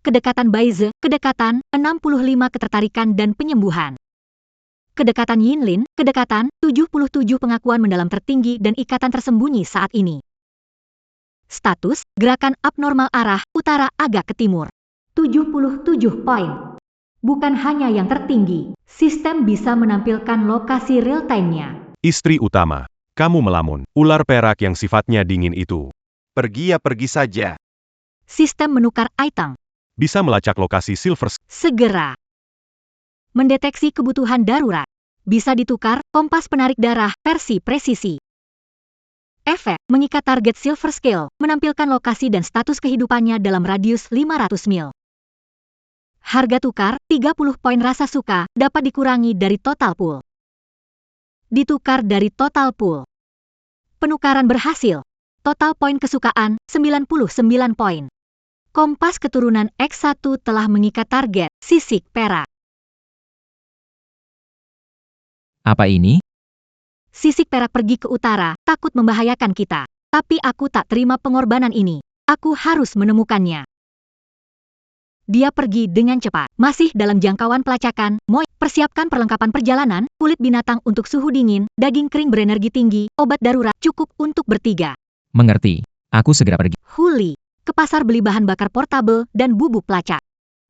Kedekatan Baize, kedekatan, 65 ketertarikan dan penyembuhan. Kedekatan Yinlin, kedekatan, 77 pengakuan mendalam tertinggi dan ikatan tersembunyi saat ini. Status, gerakan abnormal arah, utara agak ke timur. 77 poin. Bukan hanya yang tertinggi, sistem bisa menampilkan lokasi real-time-nya. Istri utama, kamu melamun. Ular perak yang sifatnya dingin itu. Pergi ya pergi saja. Sistem menukar item. Bisa melacak lokasi Silver. Segera. Mendeteksi kebutuhan darurat. Bisa ditukar, kompas penarik darah, versi presisi. Efek mengikat target Silver Scale, menampilkan lokasi dan status kehidupannya dalam radius 500 mil. Harga tukar, 30 poin rasa suka, dapat dikurangi dari total pool. Ditukar dari total pool. Penukaran berhasil. Total poin kesukaan, 99 poin. Kompas keturunan X1 telah mengikat target, sisik perak. Apa ini? Sisik perak pergi ke utara, takut membahayakan kita. Tapi aku tak terima pengorbanan ini. Aku harus menemukannya. Dia pergi dengan cepat. Masih dalam jangkauan pelacakan, Moi, persiapkan perlengkapan perjalanan, kulit binatang untuk suhu dingin, daging kering berenergi tinggi, obat darurat cukup untuk bertiga. Mengerti. Aku segera pergi. Huli, ke pasar beli bahan bakar portabel dan bubuk pelacak.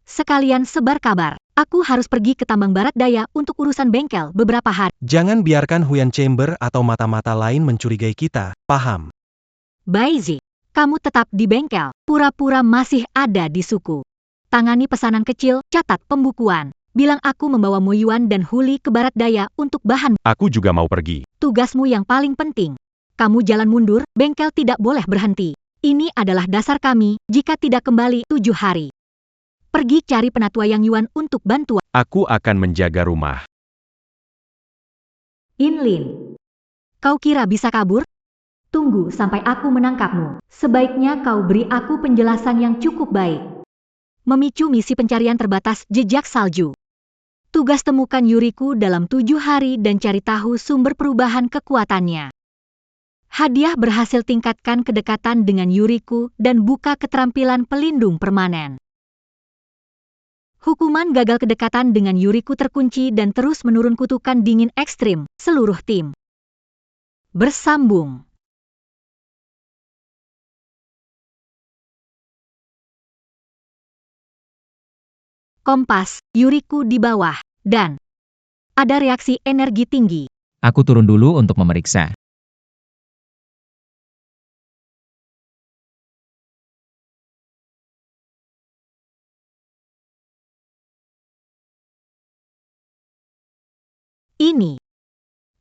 Sekalian sebar kabar. Aku harus pergi ke tambang barat daya untuk urusan bengkel beberapa hari. Jangan biarkan Huyan Chamber atau mata-mata lain mencurigai kita, paham? Baizi, kamu tetap di bengkel, pura-pura masih ada di suku. Tangani pesanan kecil, catat pembukuan. Bilang aku membawa Mo Yuan dan Huli ke barat daya untuk bahan. Aku juga mau pergi. Tugasmu yang paling penting. Kamu jalan mundur, bengkel tidak boleh berhenti. Ini adalah dasar kami, jika tidak kembali 7 hari. Pergi cari penatua Yang Yuan untuk bantuan. Aku akan menjaga rumah. Inlin, kau kira bisa kabur? Tunggu sampai aku menangkapmu. Sebaiknya kau beri aku penjelasan yang cukup baik. Memicu misi pencarian terbatas jejak salju. Tugas temukan Yuriku dalam 7 hari dan cari tahu sumber perubahan kekuatannya. Hadiah berhasil tingkatkan kedekatan dengan Yuriku dan buka keterampilan pelindung permanen. Hukuman gagal kedekatan dengan Yuriku terkunci dan terus menurun kutukan dingin ekstrim seluruh tim. Bersambung. Kompas, Yuriku di bawah, dan ada reaksi energi tinggi. Aku turun dulu untuk memeriksa. Ini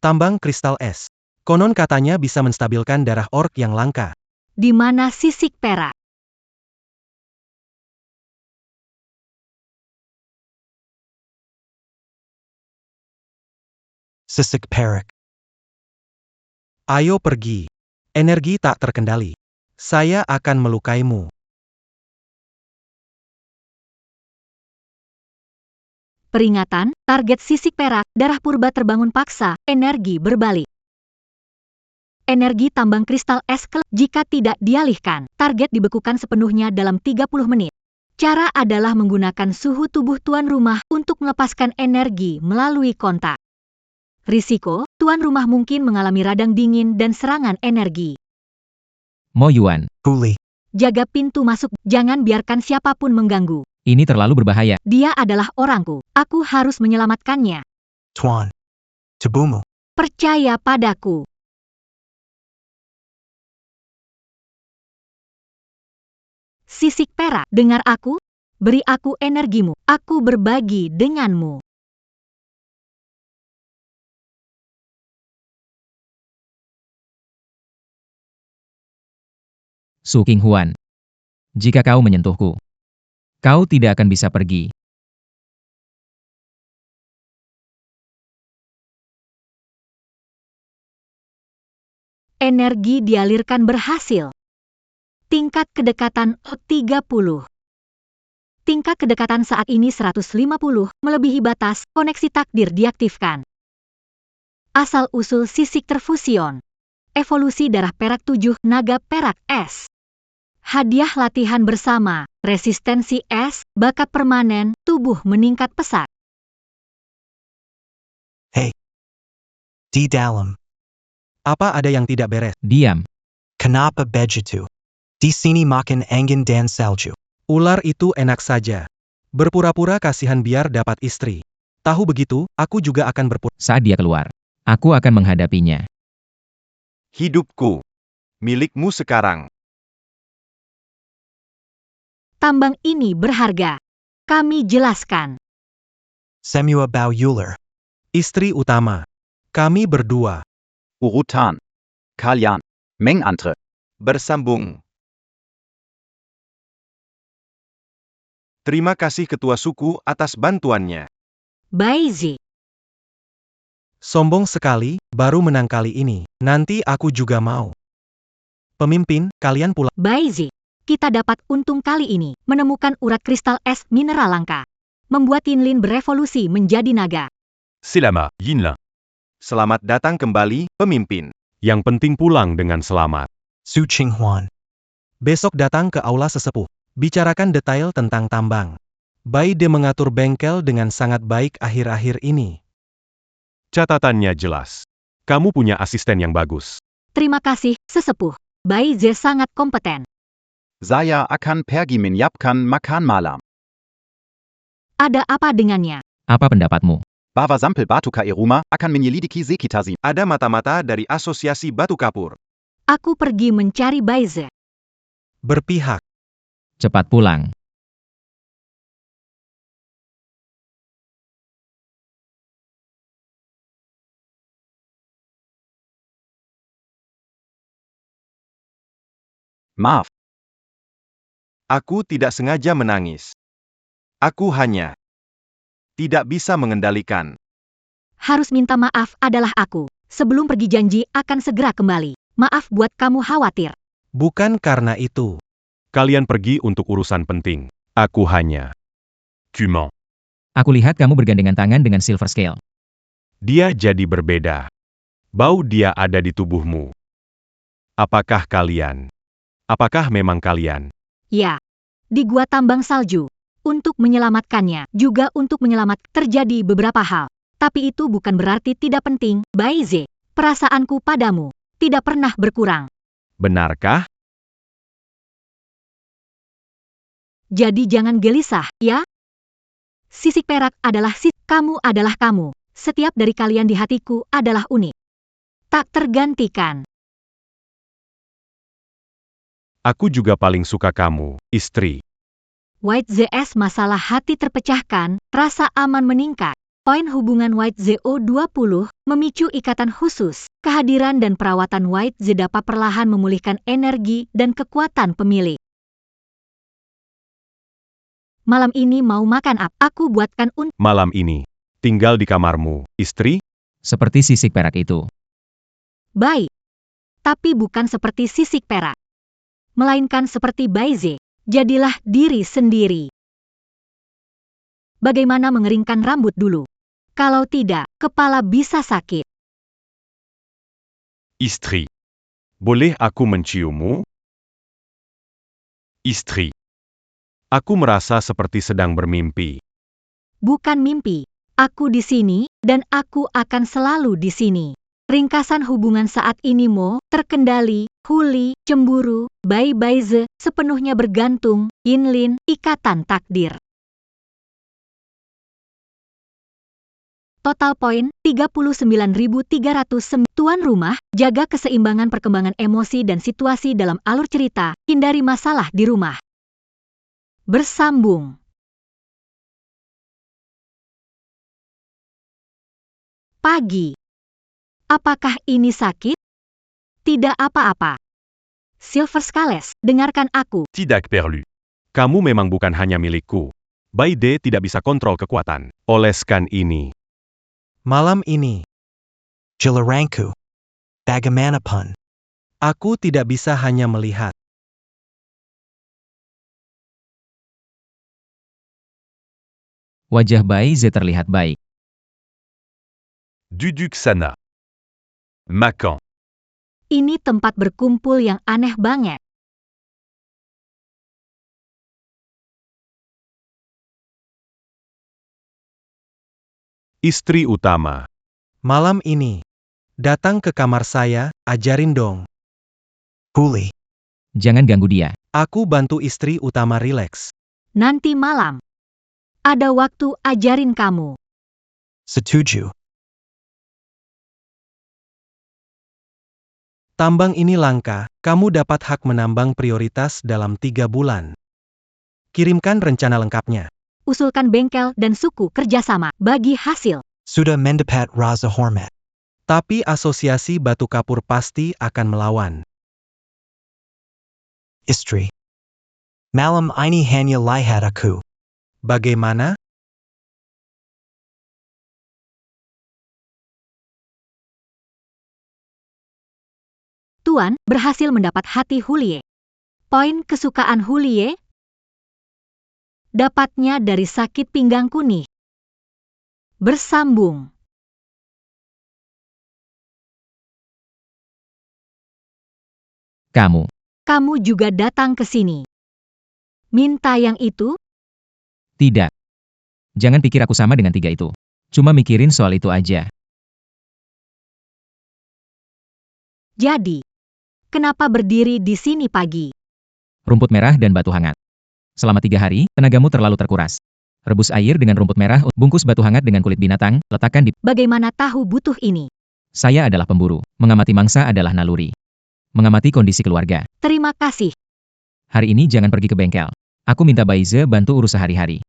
Tambang kristal es. Konon katanya bisa menstabilkan darah orc yang langka. di mana sisik perak. Sisik perak. Ayo pergi. Energi tak terkendali. Saya akan melukaimu. Peringatan, target sisik perak, darah purba terbangun paksa, energi berbalik. Energi tambang kristal es jika tidak dialihkan, target dibekukan sepenuhnya dalam 30 menit. Cara adalah menggunakan suhu tubuh tuan rumah untuk melepaskan energi melalui kontak. Risiko, tuan rumah mungkin mengalami radang dingin dan serangan energi. Mo Yuan, Huli. Jaga pintu masuk, jangan biarkan siapapun mengganggu. ini terlalu berbahaya. Dia adalah orangku, aku harus menyelamatkannya. Tuan. Tubumu. Percaya padaku. Sisik perak, dengar aku? Beri aku energimu, aku berbagi denganmu. Su King Huan. Jika kau menyentuhku, kau tidak akan bisa pergi. Energi dialirkan berhasil. Tingkat kedekatan 30. Tingkat kedekatan saat ini 150, melebihi batas, koneksi takdir diaktifkan. Asal-usul sisik terfusion. Evolusi darah perak 7, naga perak es. Hadiah latihan bersama, resistensi es, bakat permanen, tubuh meningkat pesat. Di dalam. Apa ada yang tidak beres? Diam. Kenapa begitu? Di sini makan angin dan salju. Ular itu enak saja. Berpura-pura kasihan biar dapat istri. Tahu begitu, aku juga akan berpura. Saat dia keluar, aku akan menghadapinya. Hidupku. Milikmu sekarang. Tambang ini berharga. Kami jelaskan. Semua Bao Euler. Istri utama. Kami berdua. Urutan. Kalian. Mengenantre. Bersambung. Terima kasih Ketua Suku atas bantuannya. Baize. Sombong sekali, baru menang kali ini. Nanti aku juga mau. Pemimpin, kalian pulang. Baize. Kita dapat untung kali ini, menemukan urat kristal es mineral langka. Membuat Yinlin berevolusi menjadi naga. Selama, Yinlin. Selamat datang kembali, pemimpin. Yang penting pulang dengan selamat. Su Qinghuan. Besok datang ke aula sesepuh. Bicarakan detail tentang tambang. Bai De mengatur bengkel dengan sangat baik akhir-akhir ini. Catatannya jelas. Kamu punya asisten yang bagus. Terima kasih, sesepuh. Baize sangat kompeten. Saya akan pergi menyiapkan makan malam. Ada apa dengannya? Apa pendapatmu? Bahwa Sampel Batuka Iruma akan menyelidiki Sekitazi. Ada mata-mata dari Asosiasi Batu Kapur. Aku pergi mencari Baize. Berpihak. Cepat pulang. Maaf. Aku tidak sengaja menangis. Aku hanya tidak bisa mengendalikan. Harus minta maaf adalah aku. Sebelum pergi janji akan segera kembali. Maaf buat kamu khawatir. Bukan karena itu. Kalian pergi untuk urusan penting. Aku hanya. Cuman. Aku lihat kamu bergandengan tangan dengan Silver Scale. Dia jadi berbeda. Bau dia ada di tubuhmu. Apakah memang kalian? Ya. Di gua tambang salju. Untuk menyelamatkannya, juga untuk terjadi beberapa hal. Tapi itu bukan berarti tidak penting, Baize. Perasaanku padamu tidak pernah berkurang. Benarkah? Jadi jangan gelisah, ya? Sisik perak adalah kamu adalah kamu. Setiap dari kalian di hatiku adalah unik. Tak tergantikan. Aku juga paling suka kamu, istri. White ZS masalah hati terpecahkan, rasa aman meningkat. Poin hubungan White ZO20 memicu ikatan khusus. Kehadiran dan perawatan White Z dapat perlahan memulihkan energi dan kekuatan pemilik. Malam ini mau makan apa? Aku buatkan Malam ini. Tinggal di kamarmu, istri? Seperti sisik perak itu. baik. Tapi bukan seperti sisik perak. Melainkan seperti Baize. Jadilah diri sendiri. Bagaimana mengeringkan rambut dulu? Kalau tidak, kepala bisa sakit. Istri. Boleh aku menciummu? Istri. Aku merasa seperti sedang bermimpi. Bukan mimpi. Aku di sini, dan aku akan selalu di sini. Ringkasan hubungan saat ini terkendali, huli, cemburu, Baize, sepenuhnya bergantung, Yinlin, ikatan takdir. Total poin, 39.300. Tuan rumah, jaga keseimbangan perkembangan emosi dan situasi dalam alur cerita, hindari masalah di rumah. Bersambung. Pagi. Apakah ini sakit? Tidak apa-apa. Silver Scales, dengarkan aku. Tidak perlu. Kamu memang bukan hanya milikku. Baide tidak bisa kontrol kekuatan. Oleskan ini. Malam ini. Jilaranku. Bagaimana. Aku tidak bisa hanya melihat. Wajah Baize terlihat baik. Duduk sana. Makan. Ini tempat berkumpul yang aneh banget. Istri utama. Malam ini. Datang ke kamar saya, ajarin dong. Huli. Jangan ganggu dia. Aku bantu istri utama rileks. Nanti malam. Ada waktu ajarin kamu. Setuju. Tambang ini langka, kamu dapat hak menambang prioritas dalam 3 bulan. Kirimkan rencana lengkapnya. Usulkan bengkel dan suku kerjasama bagi hasil. Sudah mendapat Raza Hormat. Tapi asosiasi batu kapur pasti akan melawan. Istri. Malam ini hanya lihat aku. Bagaimana? Tuan berhasil mendapat hati Hulie. Poin kesukaan Hulie? Dapatnya dari sakit pinggangku nih. Bersambung. Kamu juga datang ke sini. Minta yang itu? Tidak. Jangan pikir aku sama dengan tiga itu. Cuma mikirin soal itu aja. Jadi, kenapa berdiri di sini pagi? Rumput merah dan batu hangat. Selama 3 hari, tenagamu terlalu terkuras. Rebus air dengan rumput merah, bungkus batu hangat dengan kulit binatang, letakkan di... Bagaimana tahu butuh ini? Saya adalah pemburu. Mengamati mangsa adalah naluri. Mengamati kondisi keluarga. Terima kasih. Hari ini jangan pergi ke bengkel. Aku minta Baize bantu urus sehari-hari.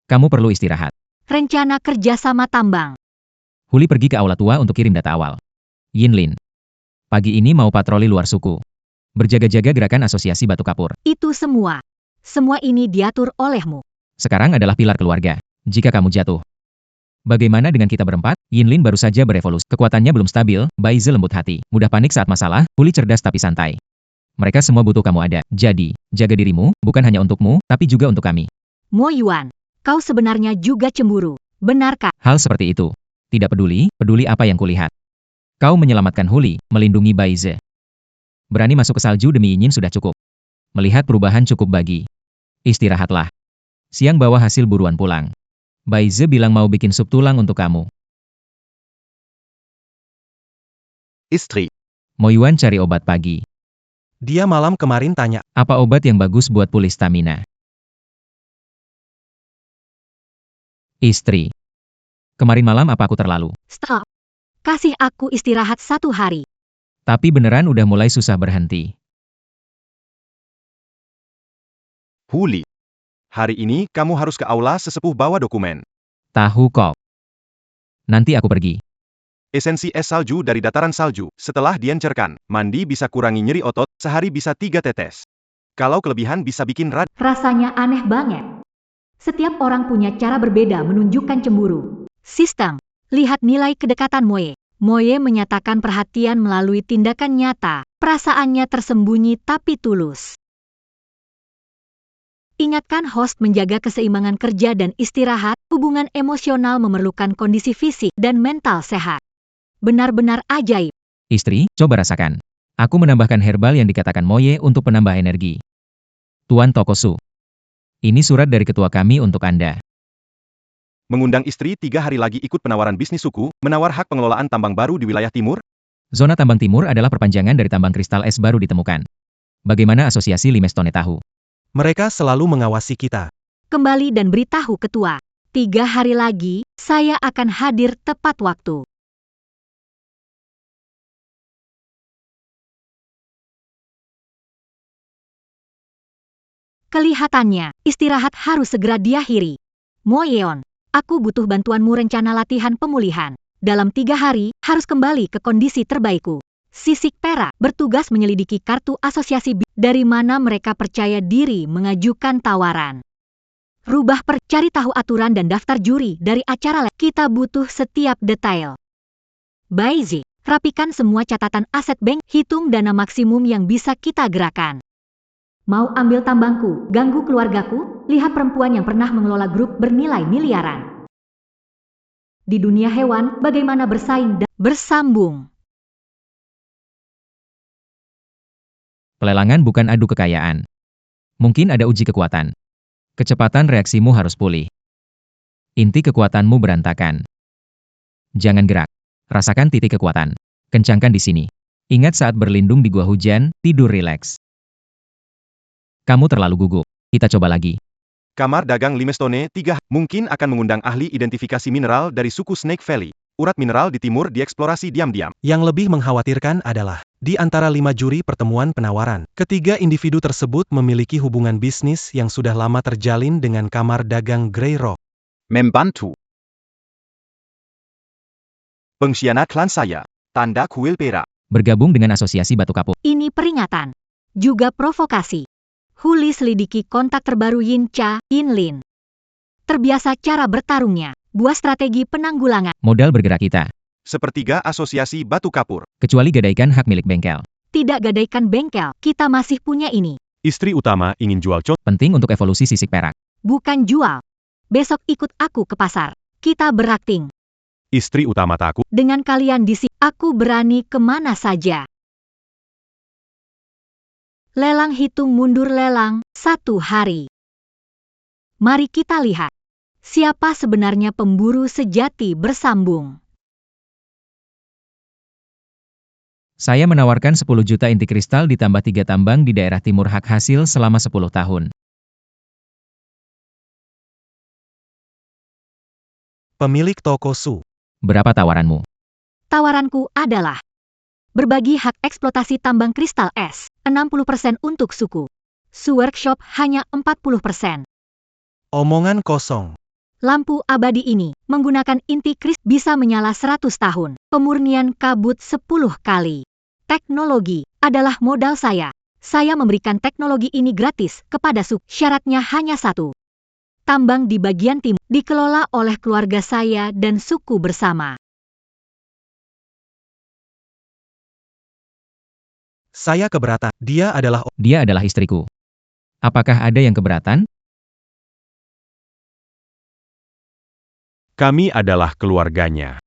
Kamu perlu istirahat. Rencana kerjasama tambang. Huli pergi ke aula tua untuk kirim data awal. Yinlin. Pagi ini mau patroli luar suku. Berjaga-jaga gerakan asosiasi batu kapur. Itu semua. Semua ini diatur olehmu. Sekarang adalah pilar keluarga. Jika kamu jatuh. Bagaimana dengan kita berempat? Yinlin baru saja berevolusi. Kekuatannya belum stabil, Baize lembut hati. Mudah panik saat masalah, Huli cerdas tapi santai. Mereka semua butuh kamu ada. Jadi, jaga dirimu, bukan hanya untukmu, tapi juga untuk kami. Mo Yuan, kau sebenarnya juga cemburu. Benarkah? Hal seperti itu. Tidak peduli apa yang kulihat. Kau menyelamatkan Huli, melindungi Baize. Berani masuk ke salju demi Yin sudah cukup. Melihat perubahan cukup bagi. Istirahatlah. Siang bawa hasil buruan pulang. Baize bilang mau bikin sup tulang untuk kamu. Istri. Mo Yuan cari obat pagi. Dia malam kemarin tanya, Apa obat yang bagus buat pulih stamina? Istri. Kemarin malam apa aku terlalu? Stop. Kasih aku istirahat 1 hari. Tapi beneran udah mulai susah berhenti. Huli. Hari ini kamu harus ke aula sesepuh bawa dokumen. Tahu kok. Nanti aku pergi. Esensi es salju dari dataran salju. Setelah diencerkan, mandi bisa kurangi nyeri otot, sehari bisa 3 tetes. Kalau kelebihan bisa bikin Rasanya aneh banget. Setiap orang punya cara berbeda menunjukkan cemburu. Sistem. Lihat nilai kedekatan Moye. Moye menyatakan perhatian melalui tindakan nyata. Perasaannya tersembunyi tapi tulus. Ingatkan host menjaga keseimbangan kerja dan istirahat. Hubungan emosional memerlukan kondisi fisik dan mental sehat. Benar-benar ajaib. Istri, coba rasakan. Aku menambahkan herbal yang dikatakan Moye untuk penambah energi. Tuan Tokosu. Ini surat dari ketua kami untuk Anda. mengundang istri 3 hari lagi ikut penawaran bisnis suku, menawar hak pengelolaan tambang baru di wilayah timur. Zona tambang timur adalah perpanjangan dari tambang kristal es baru ditemukan. Bagaimana asosiasi Limestone tahu? mereka selalu mengawasi kita. Kembali dan beritahu ketua. 3 hari lagi, saya akan hadir tepat waktu. Kelihatannya, istirahat harus segera diakhiri. Mo Yeon, aku butuh bantuanmu rencana latihan pemulihan. Dalam 3 hari, harus kembali ke kondisi terbaikku. Sisik perak bertugas menyelidiki kartu asosiasi dari mana mereka percaya diri mengajukan tawaran. Rubah cari tahu aturan dan daftar juri dari acara. Kita butuh setiap detail. Baizi, rapikan semua catatan aset bank, hitung dana maksimum yang bisa kita gerakan. Mau ambil tambangku, ganggu keluargaku, lihat perempuan yang pernah mengelola grup bernilai miliaran. Di dunia hewan, bagaimana bersaing dan bersambung. Pelelangan bukan adu kekayaan. Mungkin ada uji kekuatan. Kecepatan reaksimu harus pulih. Inti kekuatanmu berantakan. Jangan gerak. Rasakan titik kekuatan. Kencangkan di sini. Ingat saat berlindung di gua hujan, tidur rileks. Kamu terlalu gugup. Kita coba lagi. Kamar dagang Limestone 3 mungkin akan mengundang ahli identifikasi mineral dari suku Snake Valley. Urat mineral di timur dieksplorasi diam-diam. Yang lebih mengkhawatirkan adalah, di antara 5 juri pertemuan penawaran, ketiga individu tersebut memiliki hubungan bisnis yang sudah lama terjalin dengan kamar dagang Grey Rock. Membantu. Pengkhianat klan saya. Tanda kuil perak. Bergabung dengan asosiasi batu kapur. Ini peringatan. Juga provokasi. Huli selidiki kontak terbaru Yincha, Yinlin. Terbiasa cara bertarungnya. Buat strategi penanggulangan. Modal bergerak kita. Sepertiga asosiasi batu kapur. Kecuali gadaikan hak milik bengkel. Tidak gadaikan bengkel, kita masih punya ini. Istri utama ingin jual contoh. Penting untuk evolusi sisik perak. Bukan jual. Besok ikut aku ke pasar. Kita berakting. Istri utama takut. Dengan kalian di sini, aku berani kemana saja. Lelang hitung mundur lelang, 1 hari. Mari kita lihat. Siapa sebenarnya pemburu sejati bersambung. Saya menawarkan 10 juta inti kristal ditambah 3 tambang di daerah timur hak hasil selama 10 tahun. Pemilik toko Su. Berapa tawaranmu? Tawaranku adalah berbagi hak eksploitasi tambang kristal es, 60% untuk suku. Su Workshop hanya 40%. Omongan kosong. Lampu abadi ini, menggunakan inti kristal bisa menyala 100 tahun. Pemurnian kabut 10 kali. Teknologi adalah modal saya. Saya memberikan teknologi ini gratis kepada suku. Syaratnya hanya 1. Tambang di bagian timur dikelola oleh keluarga saya dan suku bersama. Saya keberatan. Dia adalah istriku. Apakah ada yang keberatan? Kami adalah keluarganya.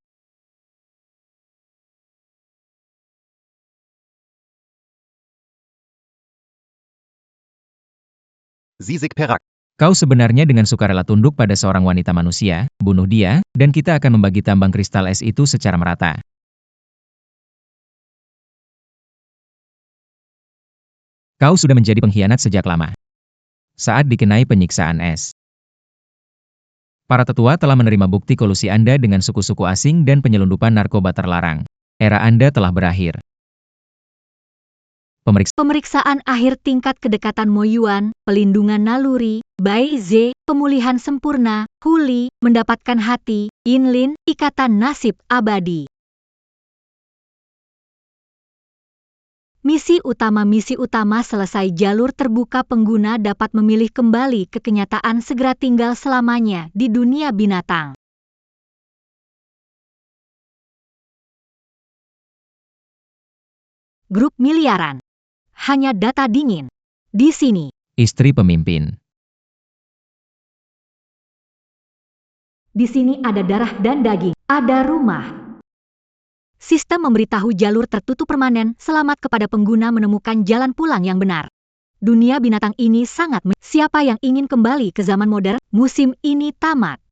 Sisik perak. Kau sebenarnya dengan sukarela tunduk pada seorang wanita manusia, bunuh dia, dan kita akan membagi tambang kristal es itu secara merata. Kau sudah menjadi pengkhianat sejak lama. Saat dikenai penyiksaan es. Para tetua telah menerima bukti kolusi Anda dengan suku-suku asing dan penyelundupan narkoba terlarang. Era Anda telah berakhir. Pemeriksaan akhir tingkat kedekatan Moyuan, pelindungan naluri, Bai Ze, pemulihan sempurna, Huli, mendapatkan hati, Yinlin, ikatan nasib abadi. Misi utama selesai, jalur terbuka, pengguna dapat memilih kembali ke kenyataan, segera tinggal selamanya di dunia binatang. Grup miliaran. Hanya data dingin. Di sini. Istri pemimpin. Di sini ada darah dan daging. Ada rumah. Sistem memberitahu jalur tertutup permanen, selamat kepada pengguna menemukan jalan pulang yang benar. Dunia binatang ini sangat siapa yang ingin kembali ke zaman modern, musim ini tamat.